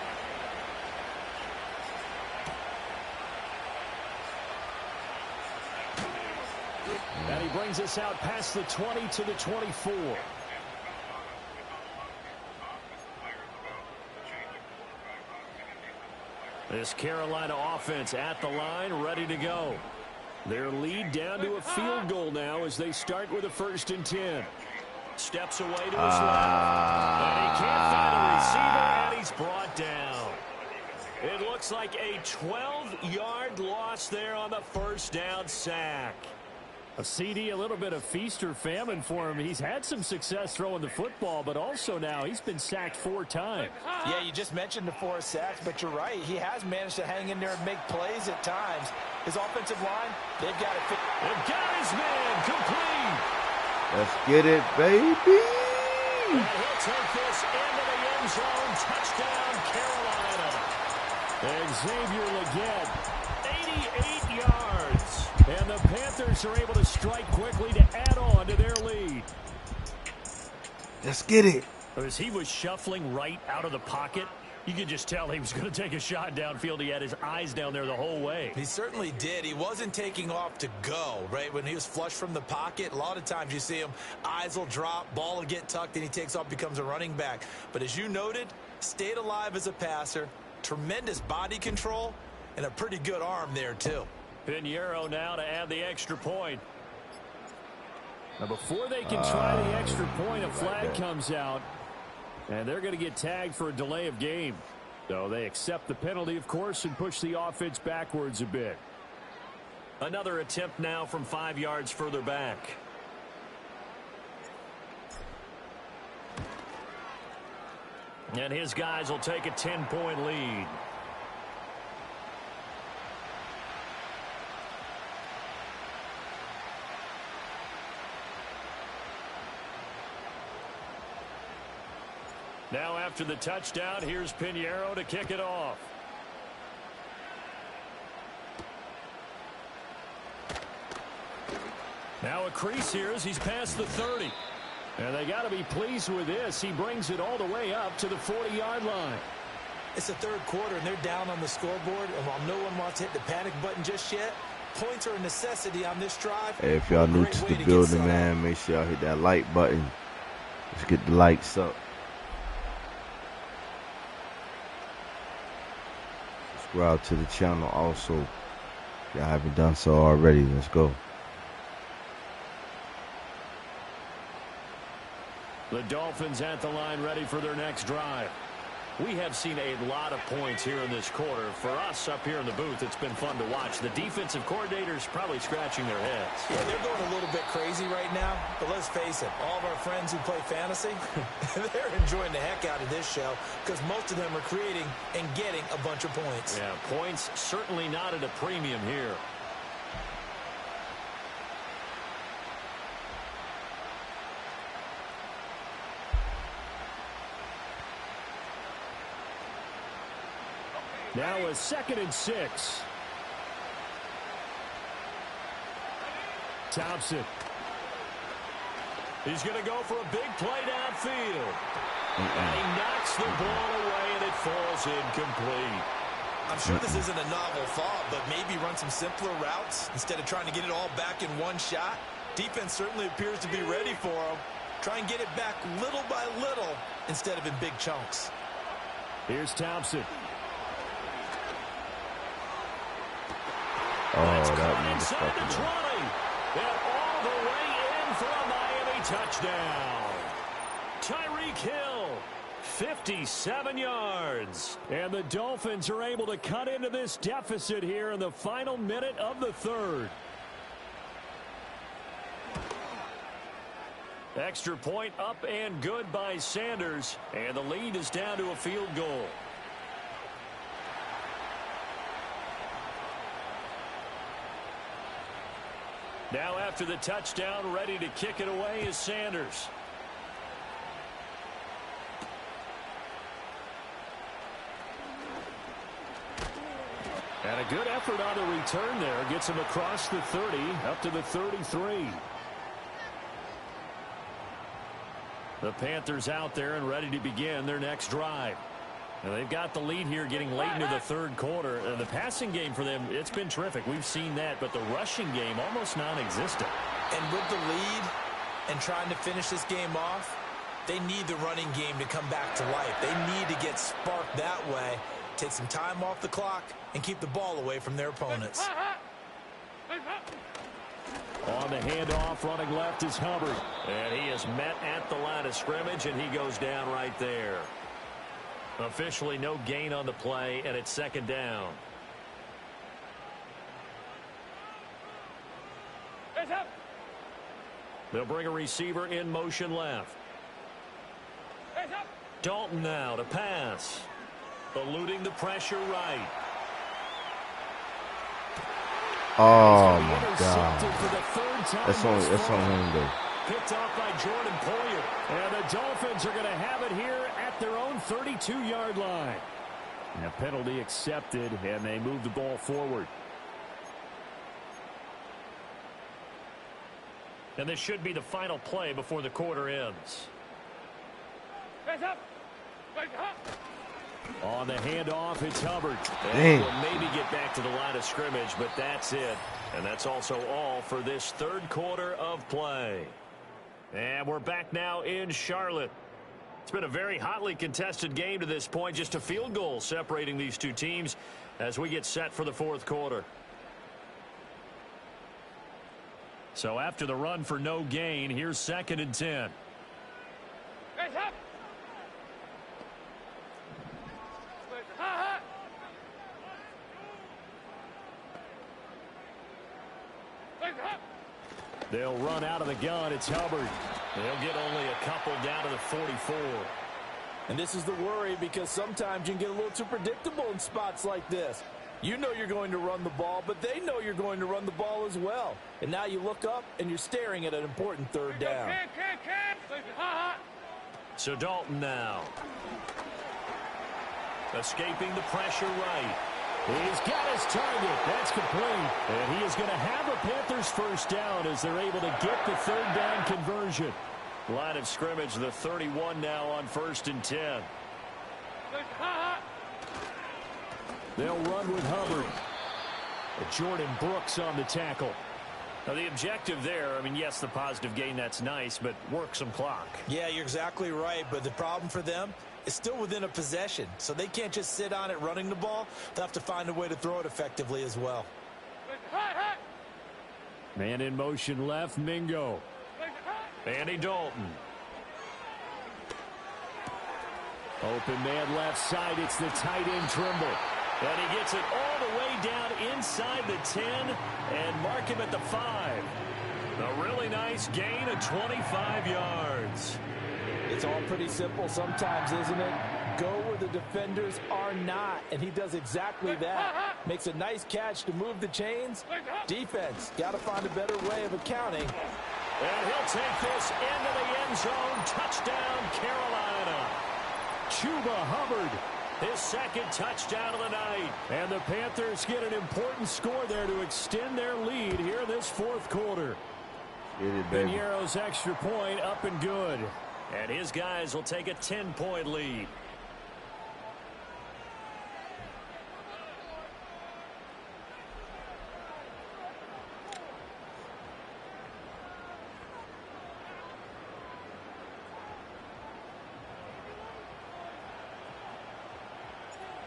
And he brings us out past the 20 to the 24. This Carolina offense at the line, ready to go. Their lead down to a field goal now as they start with a 1st and 10. Steps away to his left. And he can't find a receiver, and he's brought down. It looks like a 12-yard loss there on the first down sack. A CD, a little bit of feast or famine for him. He's had some success throwing the football, but also now he's been sacked 4 times. Yeah, you just mentioned the 4 sacks, but you're right. He has managed to hang in there and make plays at times. His offensive line, they've got it. They've got his man complete. Let's get it, baby. And he'll take this into the end zone. Touchdown, Carolina. Xavier Legette, 88 yards. And the Panthers are able to strike quickly to add on to their lead. Let's get it. As he was shuffling right out of the pocket, you could just tell he was going to take a shot downfield. He had his eyes down there the whole way. He certainly did. He wasn't taking off to go, right? When he was flush from the pocket, a lot of times you see him, eyes will drop, ball will get tucked, and he takes off, becomes a running back. But as you noted, stayed alive as a passer, tremendous body control, and a pretty good arm there, too. Pinheiro now to add the extra point. Now before they can try the extra point, a flag comes out, and they're going to get tagged for a delay of game. So they accept the penalty, of course, and push the offense backwards a bit. Another attempt now from 5 yards further back. And his guys will take a 10-point lead. Now after the touchdown, here's Pinheiro to kick it off. Now a crease here as he's past the 30. And they got to be pleased with this. He brings it all the way up to the 40-yard line. It's the third quarter, and they're down on the scoreboard. And while no one wants to hit the panic button just yet, points are a necessity on this drive. Hey, if y'all new to the building, man, make sure y'all hit that like button. Let's get the likes up. Subscribe to the channel also. If y'all haven't done so already, let's go. The Dolphins at the line ready for their next drive. We have seen a lot of points here in this quarter. For us up here in the booth, it's been fun to watch. The defensive coordinators probably scratching their heads. Yeah, they're going a little bit crazy right now, but let's face it, all of our friends who play fantasy, they're enjoying the heck out of this show because most of them are creating and getting a bunch of points. Yeah, points certainly not at a premium here. Now a 2nd and 6. Thompson. He's going to go for a big play downfield. And he knocks the ball away, and it falls incomplete. I'm sure this isn't a novel thought, but maybe run some simpler routes instead of trying to get it all back in one shot. Defense certainly appears to be ready for him. Try and get it back little by little instead of in big chunks. Here's Thompson. Oh, that inside the 20. motherfucker. And all the way in for a Miami touchdown. Tyreek Hill, 57 yards. And the Dolphins are able to cut into this deficit here in the final minute of the 3rd. Extra point up and good by Sanders. And the lead is down to a field goal. Now after the touchdown, ready to kick it away is Sanders. And a good effort on the return there. Gets him across the 30, up to the 33. The Panthers out there and ready to begin their next drive. And they've got the lead here getting late into the 3rd quarter. The passing game for them, it's been terrific. We've seen that, but the rushing game almost non-existent. And with the lead and trying to finish this game off, they need the running game to come back to life. They need to get sparked that way, take some time off the clock, and keep the ball away from their opponents. On the handoff, running left is Hubbard. And he is met at the line of scrimmage, and he goes down right there. Officially no gain on the play, and it's 2nd down. They'll bring a receiver in motion left. Dalton now to pass. Eluding the pressure right. Oh, my God. That's on him, though. Picked off by Jordan Poyer. And the Dolphins are going to have it here at their own 32-yard line. And a penalty accepted, and they move the ball forward. And this should be the final play before the quarter ends. On the handoff, it's Hubbard. And we'll maybe get back to the line of scrimmage, but that's it. And that's also all for this 3rd quarter of play. And we're back now in Charlotte. It's been a very hotly contested game to this point. Just a field goal separating these two teams as we get set for the 4th quarter. So after the run for no gain, here's 2nd and 10. They'll run out of the gun. It's Hubbard. They'll get only a couple down to the 44. And this is the worry because sometimes you can get a little too predictable in spots like this. You know you're going to run the ball, but they know you're going to run the ball as well. And now you look up and you're staring at an important 3rd down. So Dalton now. Escaping the pressure right. He's got his target. That's complete. And he is going to have a Panthers 1st down as they're able to get the 3rd down conversion. Line of scrimmage, the 31 now on 1st and 10. They'll run with Hubbard. Jordan Brooks on the tackle. Now the objective there, I mean, yes, the positive gain, that's nice, but work some clock. Yeah, you're exactly right, but the problem for them is still within a possession, so they can't just sit on it running the ball. They'll have to find a way to throw it effectively as well. Man in motion left, Mingo. Andy Dalton. Open man left side. It's the tight end Trimble. And he gets it all the way down inside the 10 and mark him at the 5. A really nice gain of 25 yards. It's all pretty simple sometimes, isn't it? Go where the defenders are not, and he does exactly that. Makes a nice catch to move the chains. Defense, got to find a better way of accounting. And he'll take this into the end zone. Touchdown, Carolina. Chuba Hubbard, his second touchdown of the night. And the Panthers get an important score there to extend their lead here in this fourth quarter. Piñeiro's extra point up and good. And his guys will take a 10-point lead.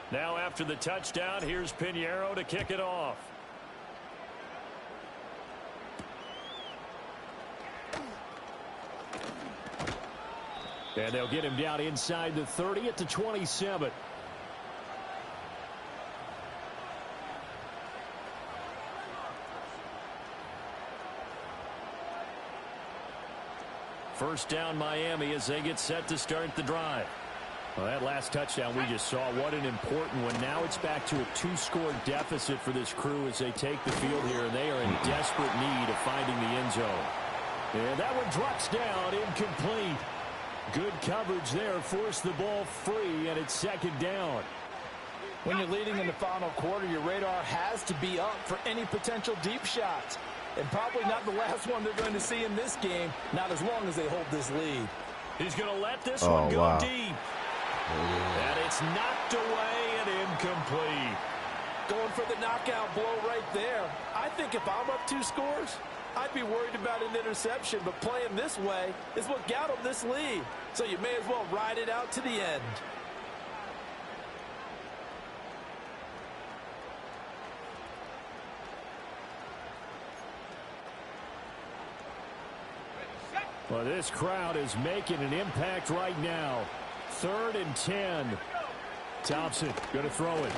Now after the touchdown, here's Piñeiro to kick it off. And they'll get him down inside the 30 at the 27. First down Miami as they get set to start the drive. Well, that last touchdown we just saw, what an important one. Now it's back to a 2-score deficit for this crew as they take the field here, and they are in desperate need of finding the end zone. And that one drops down, incomplete. Good coverage there, forced the ball free, and it's second down. When you're leading in the final quarter, your radar has to be up for any potential deep shots. And probably not the last one they're going to see in this game, not as long as they hold this lead. He's going to let this one go deep. And it's knocked away and incomplete. Going for the knockout blow right there. I think if I'm up 2 scores, I'd be worried about an interception, but playing this way is what got them this lead. So you may as well ride it out to the end. Well, this crowd is making an impact right now. 3rd and 10. Thompson going to throw it.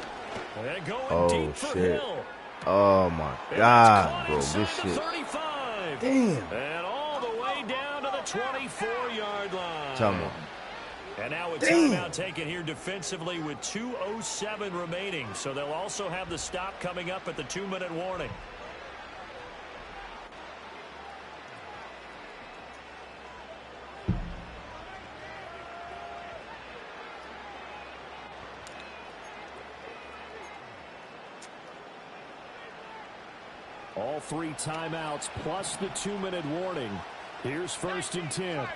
And going deep for Hill. Oh, my God, bro. This shit. 35. Damn. And all the way down to the 24-yard line. Come on. And now a timeout taken here defensively with 2:07 remaining. So they'll also have the stop coming up at the 2-minute warning. All 3 timeouts plus the 2-minute warning. Here's 1st and 10.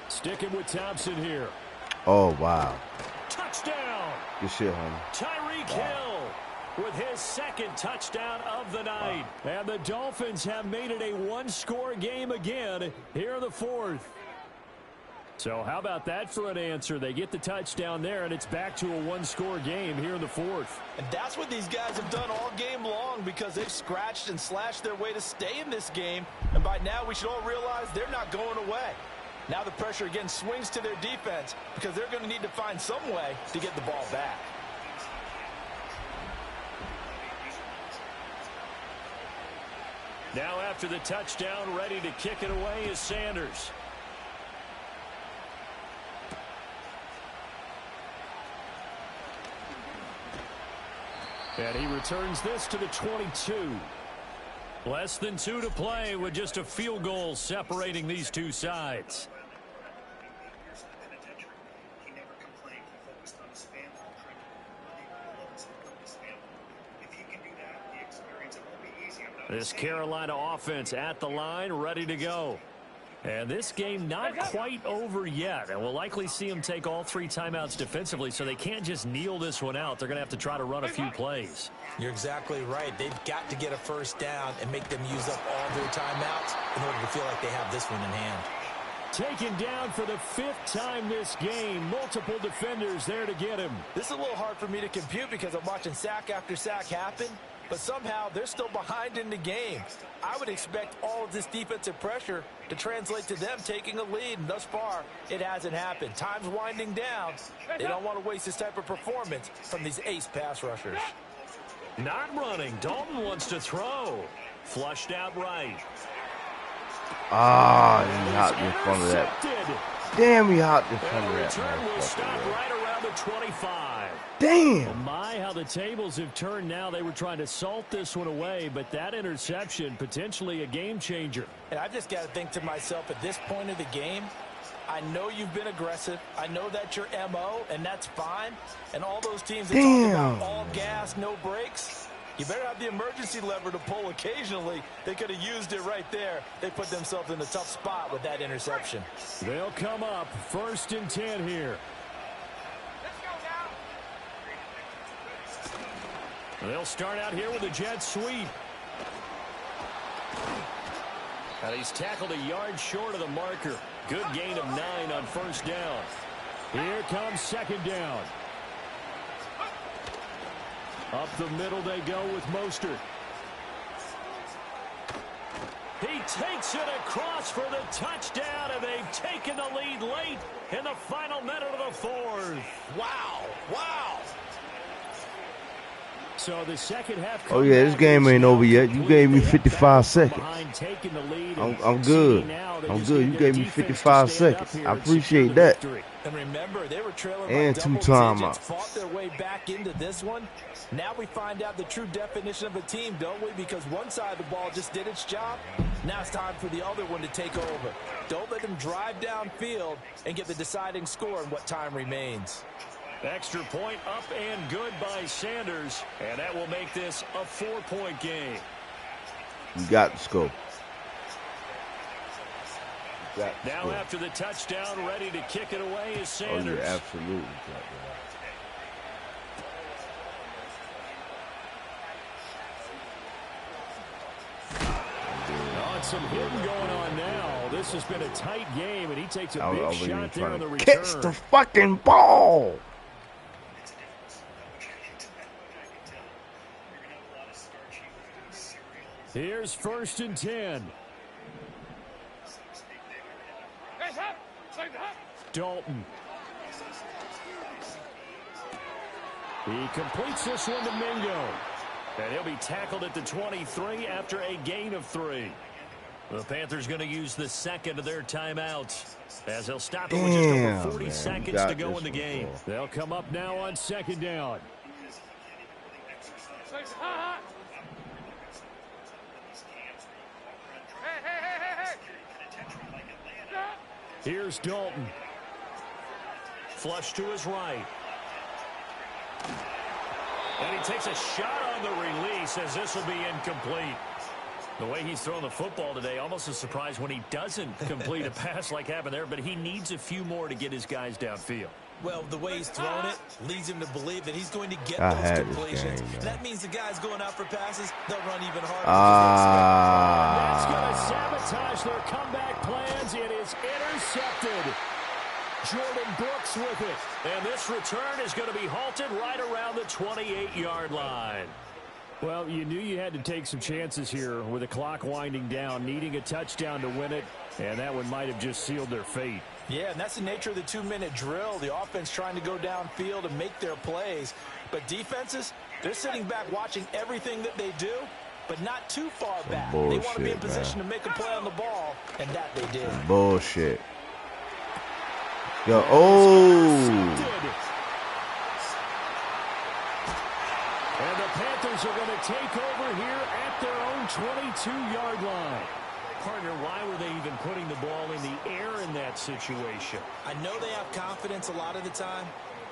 Sticking with Thompson here. Oh, wow. Touchdown. Good shit, homie. Tyreek Hill with his 2nd touchdown of the night. And the Dolphins have made it a 1-score game again here in the 4th. So how about that for an answer? They get the touchdown there, and it's back to a 1-score game here in the 4th. And that's what these guys have done all game long because they've scratched and slashed their way to stay in this game. And by now, we should all realize they're not going away. Now the pressure again swings to their defense because they're going to need to find some way to get the ball back. Now after the touchdown, ready to kick it away is Sanders. And he returns this to the 22. Less than 2 to play with just a field goal separating these two sides. This Carolina offense at the line, ready to go. And this game not quite over yet. And we'll likely see them take all 3 timeouts defensively, so they can't just kneel this one out. They're going to have to try to run a few plays. You're exactly right. They've got to get a first down and make them use up all their timeouts in order to feel like they have this one in hand. Taken down for the 5th time this game. Multiple defenders there to get him. This is a little hard for me to compute because I'm watching sack after sack happen. but somehow they're still behind in the game. I would expect all of this defensive pressure to translate to them taking a lead, and thus far, it hasn't happened. Time's winding down. They don't want to waste this type of performance from these ace pass rushers. Not running. Dalton wants to throw. Flushed out right. Ah, he hopped in front of that. Damn, he hopped in front of that. Return will stop right around the 25. Damn. Oh my, how the tables have turned now. They were trying to salt this one away, but that interception, potentially a game changer. And I've just got to think to myself, at this point of the game, I know you've been aggressive. I know that's your MO, and that's fine. And all those teams that talk about all gas, no brakes, you better have the emergency lever to pull occasionally. They could have used it right there. They put themselves in a tough spot with that interception. They'll come up 1st and 10 here. They'll start out here with a jet sweep. And he's tackled a yard short of the marker. Good gain of 9 on 1st down. Here comes 2nd down. Up the middle they go with Mostert. He takes it across for the touchdown, and they've taken the lead late in the final minute of the 4th. Wow. Wow. So the second half. Oh yeah, this game ain't over yet. You gave me 55 seconds. I'm good. I'm good. You gave me 55 seconds. I appreciate that. And remember, they were trailing and by 2 double timeouts. digits, fought their way back into this one. Now we find out the true definition of a team, don't we? Because one side of the ball just did its job. Now it's time for the other one to take over. Don't let them drive downfield and get the deciding score in what time remains. Extra point up and good by Sanders, and that will make this a 4-point game. You got the scope. Now after the touchdown, ready to kick it away is Sanders. Oh, yeah, absolutely. Some hitting going on now. This has been a tight game, and he takes a big shot there on the return. Catch the fucking ball. Here's 1st and 10. Dalton. He completes this one to Mingo. And he'll be tackled at the 23 after a gain of 3. The Panthers going to use the second of their timeouts, as they'll stop it with just over 40 seconds to go in the game. They'll come up now on 2nd down. Here's Dalton. Flush to his right. And he takes a shot on the release, as this will be incomplete. The way he's throwing the football today, almost a surprise when he doesn't complete a pass like happened there, but he needs a few more to get his guys downfield. Well, the way he's thrown it leads him to believe that he's going to get those completions. That means the guys going out for passes, they'll run even harder. That's going to sabotage their comeback plans. It is intercepted. Jordan Brooks with it. And this return is going to be halted right around the 28-yard line. Well, you knew you had to take some chances here with the clock winding down, needing a touchdown to win it, and that one might have just sealed their fate. Yeah, and that's the nature of the 2-minute drill. The offense trying to go downfield and make their plays. But defenses, they're sitting back watching everything that they do, but not too far back. They want to be in position to make a play on the ball, and that they did. Bullshit. Yo, oh! And the Panthers are going to take over here at their own 22-yard line. Partner, why were they even putting the ball in the air in that situation? I know they have confidence a lot of the time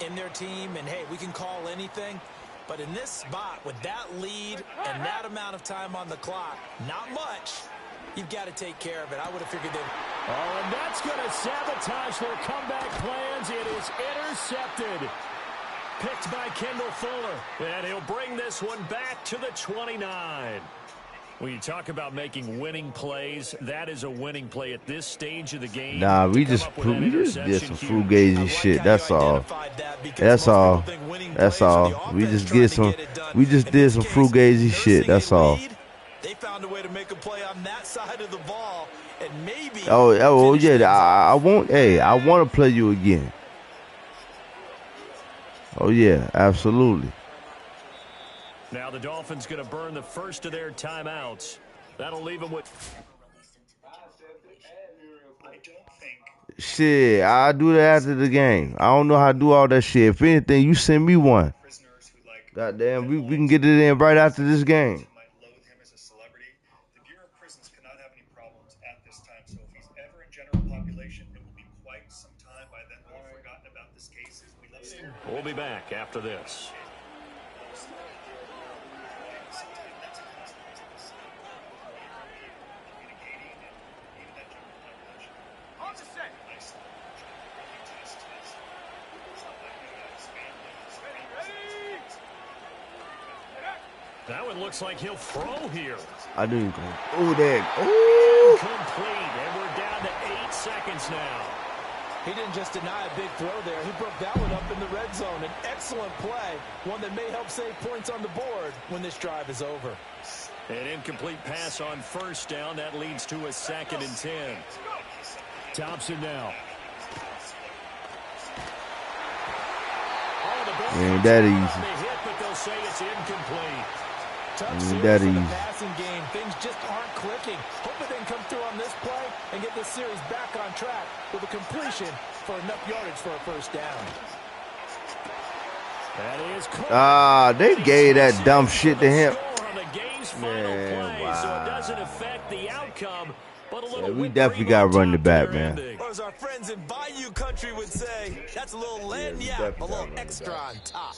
in their team, and hey, we can call anything. But in this spot, with that lead and that amount of time on the clock, not much, you've got to take care of it. I would have figured they'd... Oh, and that's going to sabotage their comeback plans. It is intercepted. Picked by Kendall Fuller. And he'll bring this one back to the 29. When you talk about making winning plays, that is a winning play at this stage of the game. Nah, we just did some fugazi shit. That's all. That's all. That's all. We just get some done. We just did some frugazi shit. That's all. They found a way to make a play on that side of the ball, and maybe. Oh yeah. I want. Hey, I want to play you again. Oh yeah, absolutely. Now the Dolphins going to burn the first of their timeouts. That'll leave them with. I don't think. Shit, I'll do that after the game. I don't know how to do all that shit. If anything, you send me one. Goddamn, we can get it in right after this game. Might loathe him as a celebrity. The Bureau of Prisons cannot have any problems at this time. So if he's ever in general population, it will be quite some time by then. We'll have forgotten about this case. We love stories. We'll be back after this. That one looks like he'll throw here. I knew you going. Oh, there. Oh. Complete, and we're down to 8 seconds now. He didn't just deny a big throw there. He broke that one up in the red zone. An excellent play, one that may help save points on the board when this drive is over. An incomplete pass on first down. That leads to a 2nd and 10. Thompson now. Ain't that easy. Hit, but they'll say it's incomplete. Ain't that easy. Passing game, things just aren't clicking. Hoping they can come through on this play and get this series back on track with a completion for enough yardage for a first down. That is they gave that dumb shit to him. Man, wow. So it doesn't affect the outcome, but a little we definitely got to run the back, man. Or as our friends in Bayou Country would say, that's a little lagniappe, a little extra on top.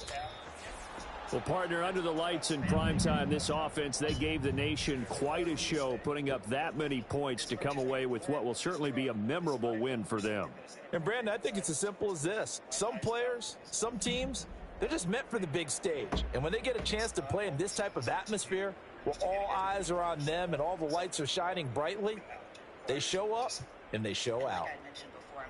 Well, partner, under the lights in primetime, this offense, they gave the nation quite a show, putting up that many points to come away with what will certainly be a memorable win for them. And, Brandon, I think it's as simple as this. Some players, some teams, they're just meant for the big stage. And when they get a chance to play in this type of atmosphere, where all eyes are on them and all the lights are shining brightly, they show up and they show out.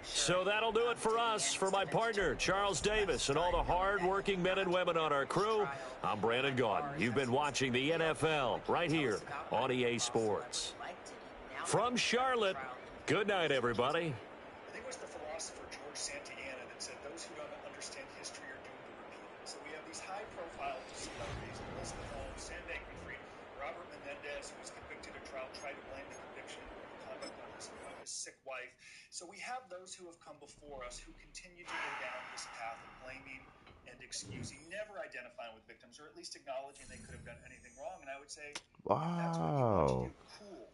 So that'll do it for us. For my partner, Charles Davis, and all the hard-working men and women on our crew, I'm Brandon Gaudin. You've been watching the NFL right here on EA Sports. From Charlotte, good night, everybody. I think it was the philosopher George Santayana that said those who don't understand history are doomed to repeat it. So we have these high-profile celebrities, Elizabeth Holmes, Sam Bankman-Fried, Robert Menendez, who was convicted of trial, tried to blame the conviction on his sick wife. So we have those who have come before us who continue to go down this path of blaming and excusing, never identifying with victims, or at least acknowledging they could have done anything wrong. And I would say, that's what you want to do. Cool.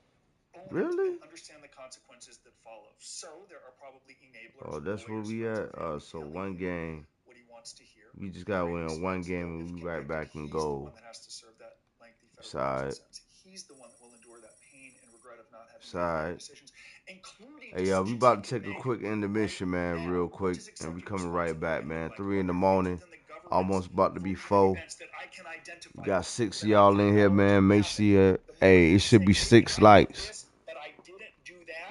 Really? Understand the consequences that follow. So there are probably enablers. Oh, that's where we at. So one game. What he wants to hear. We just got to win one game and we right back in goal. Side. He's the one that will endure that pain and regret of not having Side. decisions, including. Hey, yo, we about to take a quick intermission, man, real quick, and we coming right back, man. 3 in the morning, almost about to be 4. We got 6 of y'all in here, man. Make sure, hey, it should be 6 lights.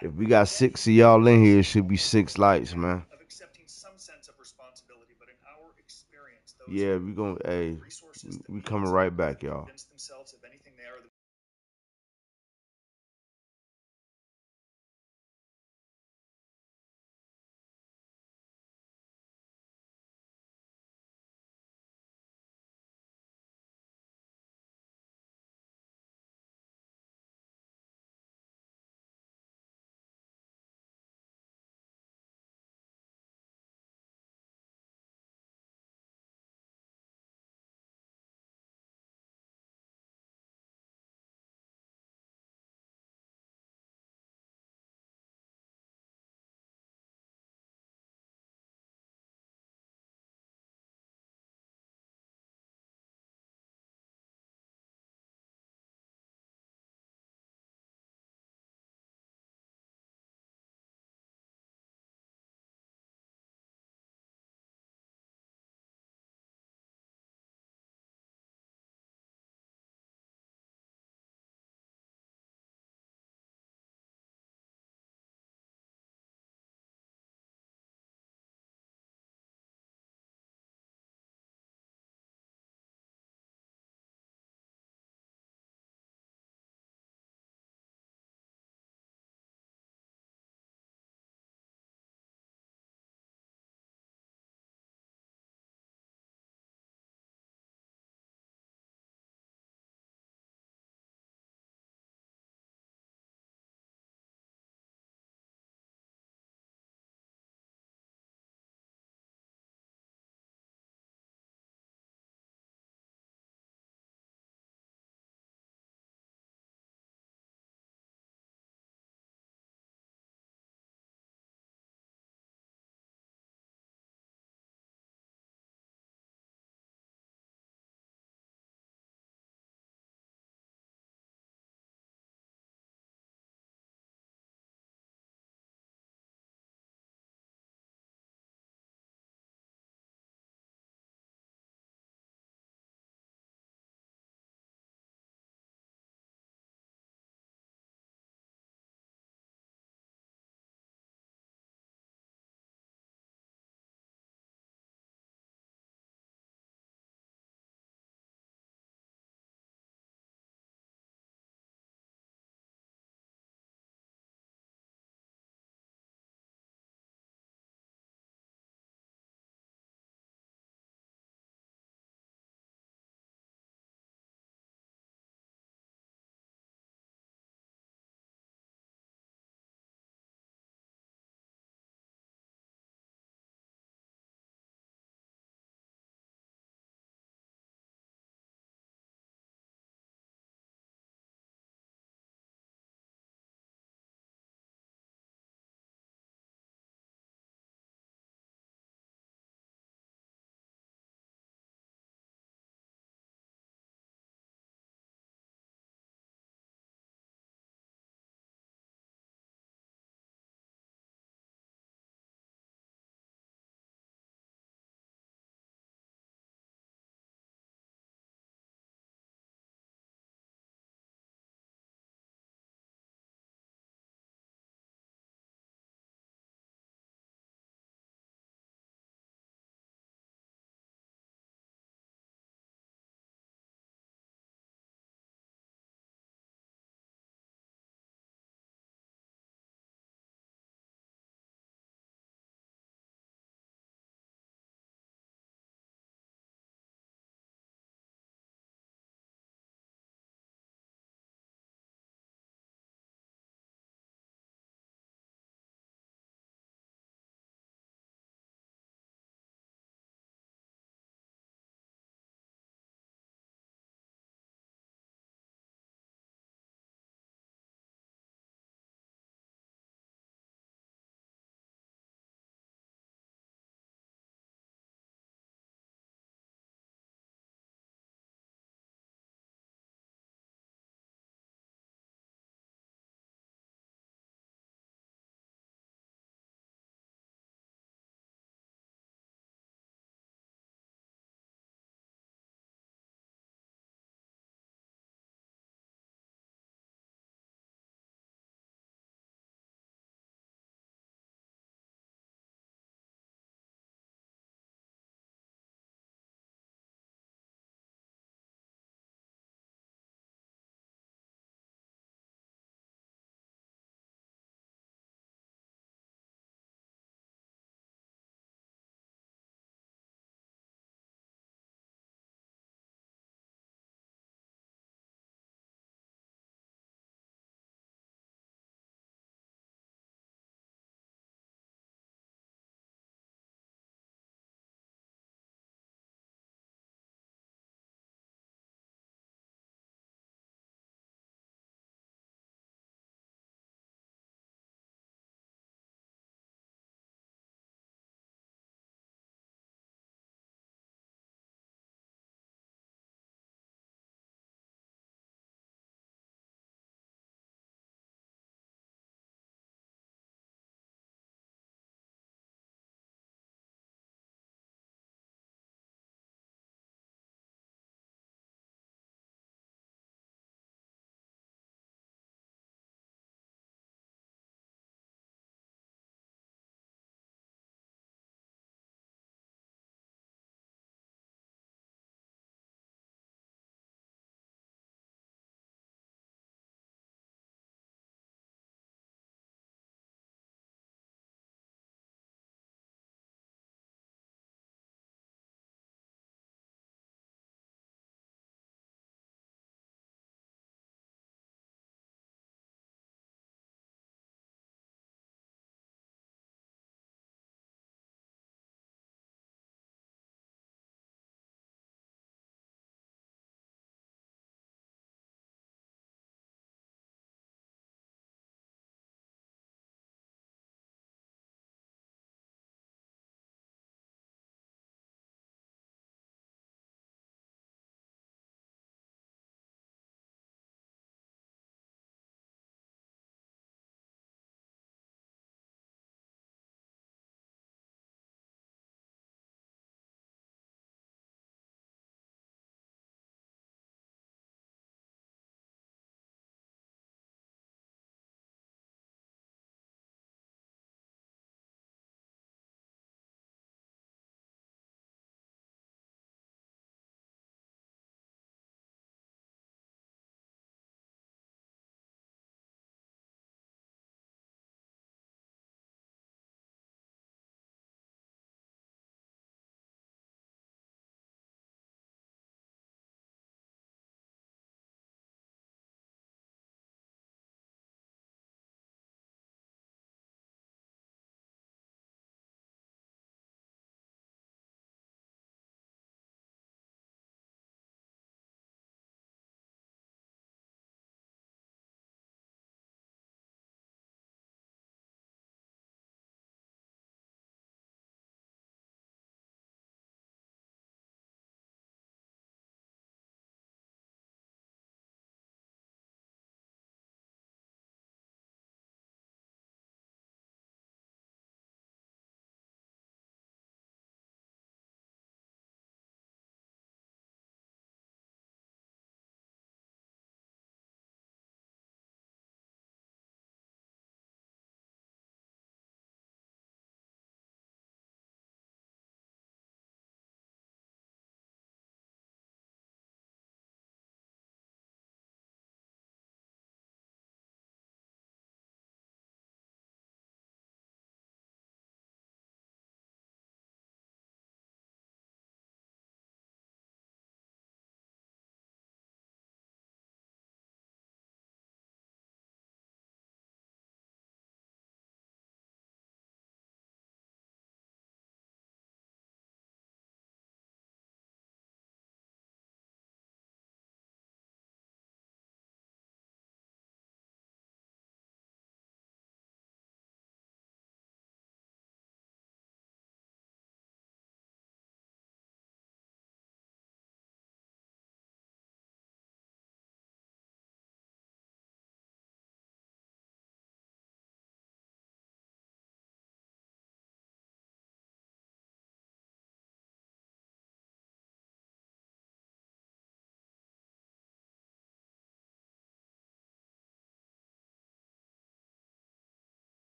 If we got 6 of y'all in here, it should be 6 lights, man. Yeah, we gonna, hey, we coming right back, y'all.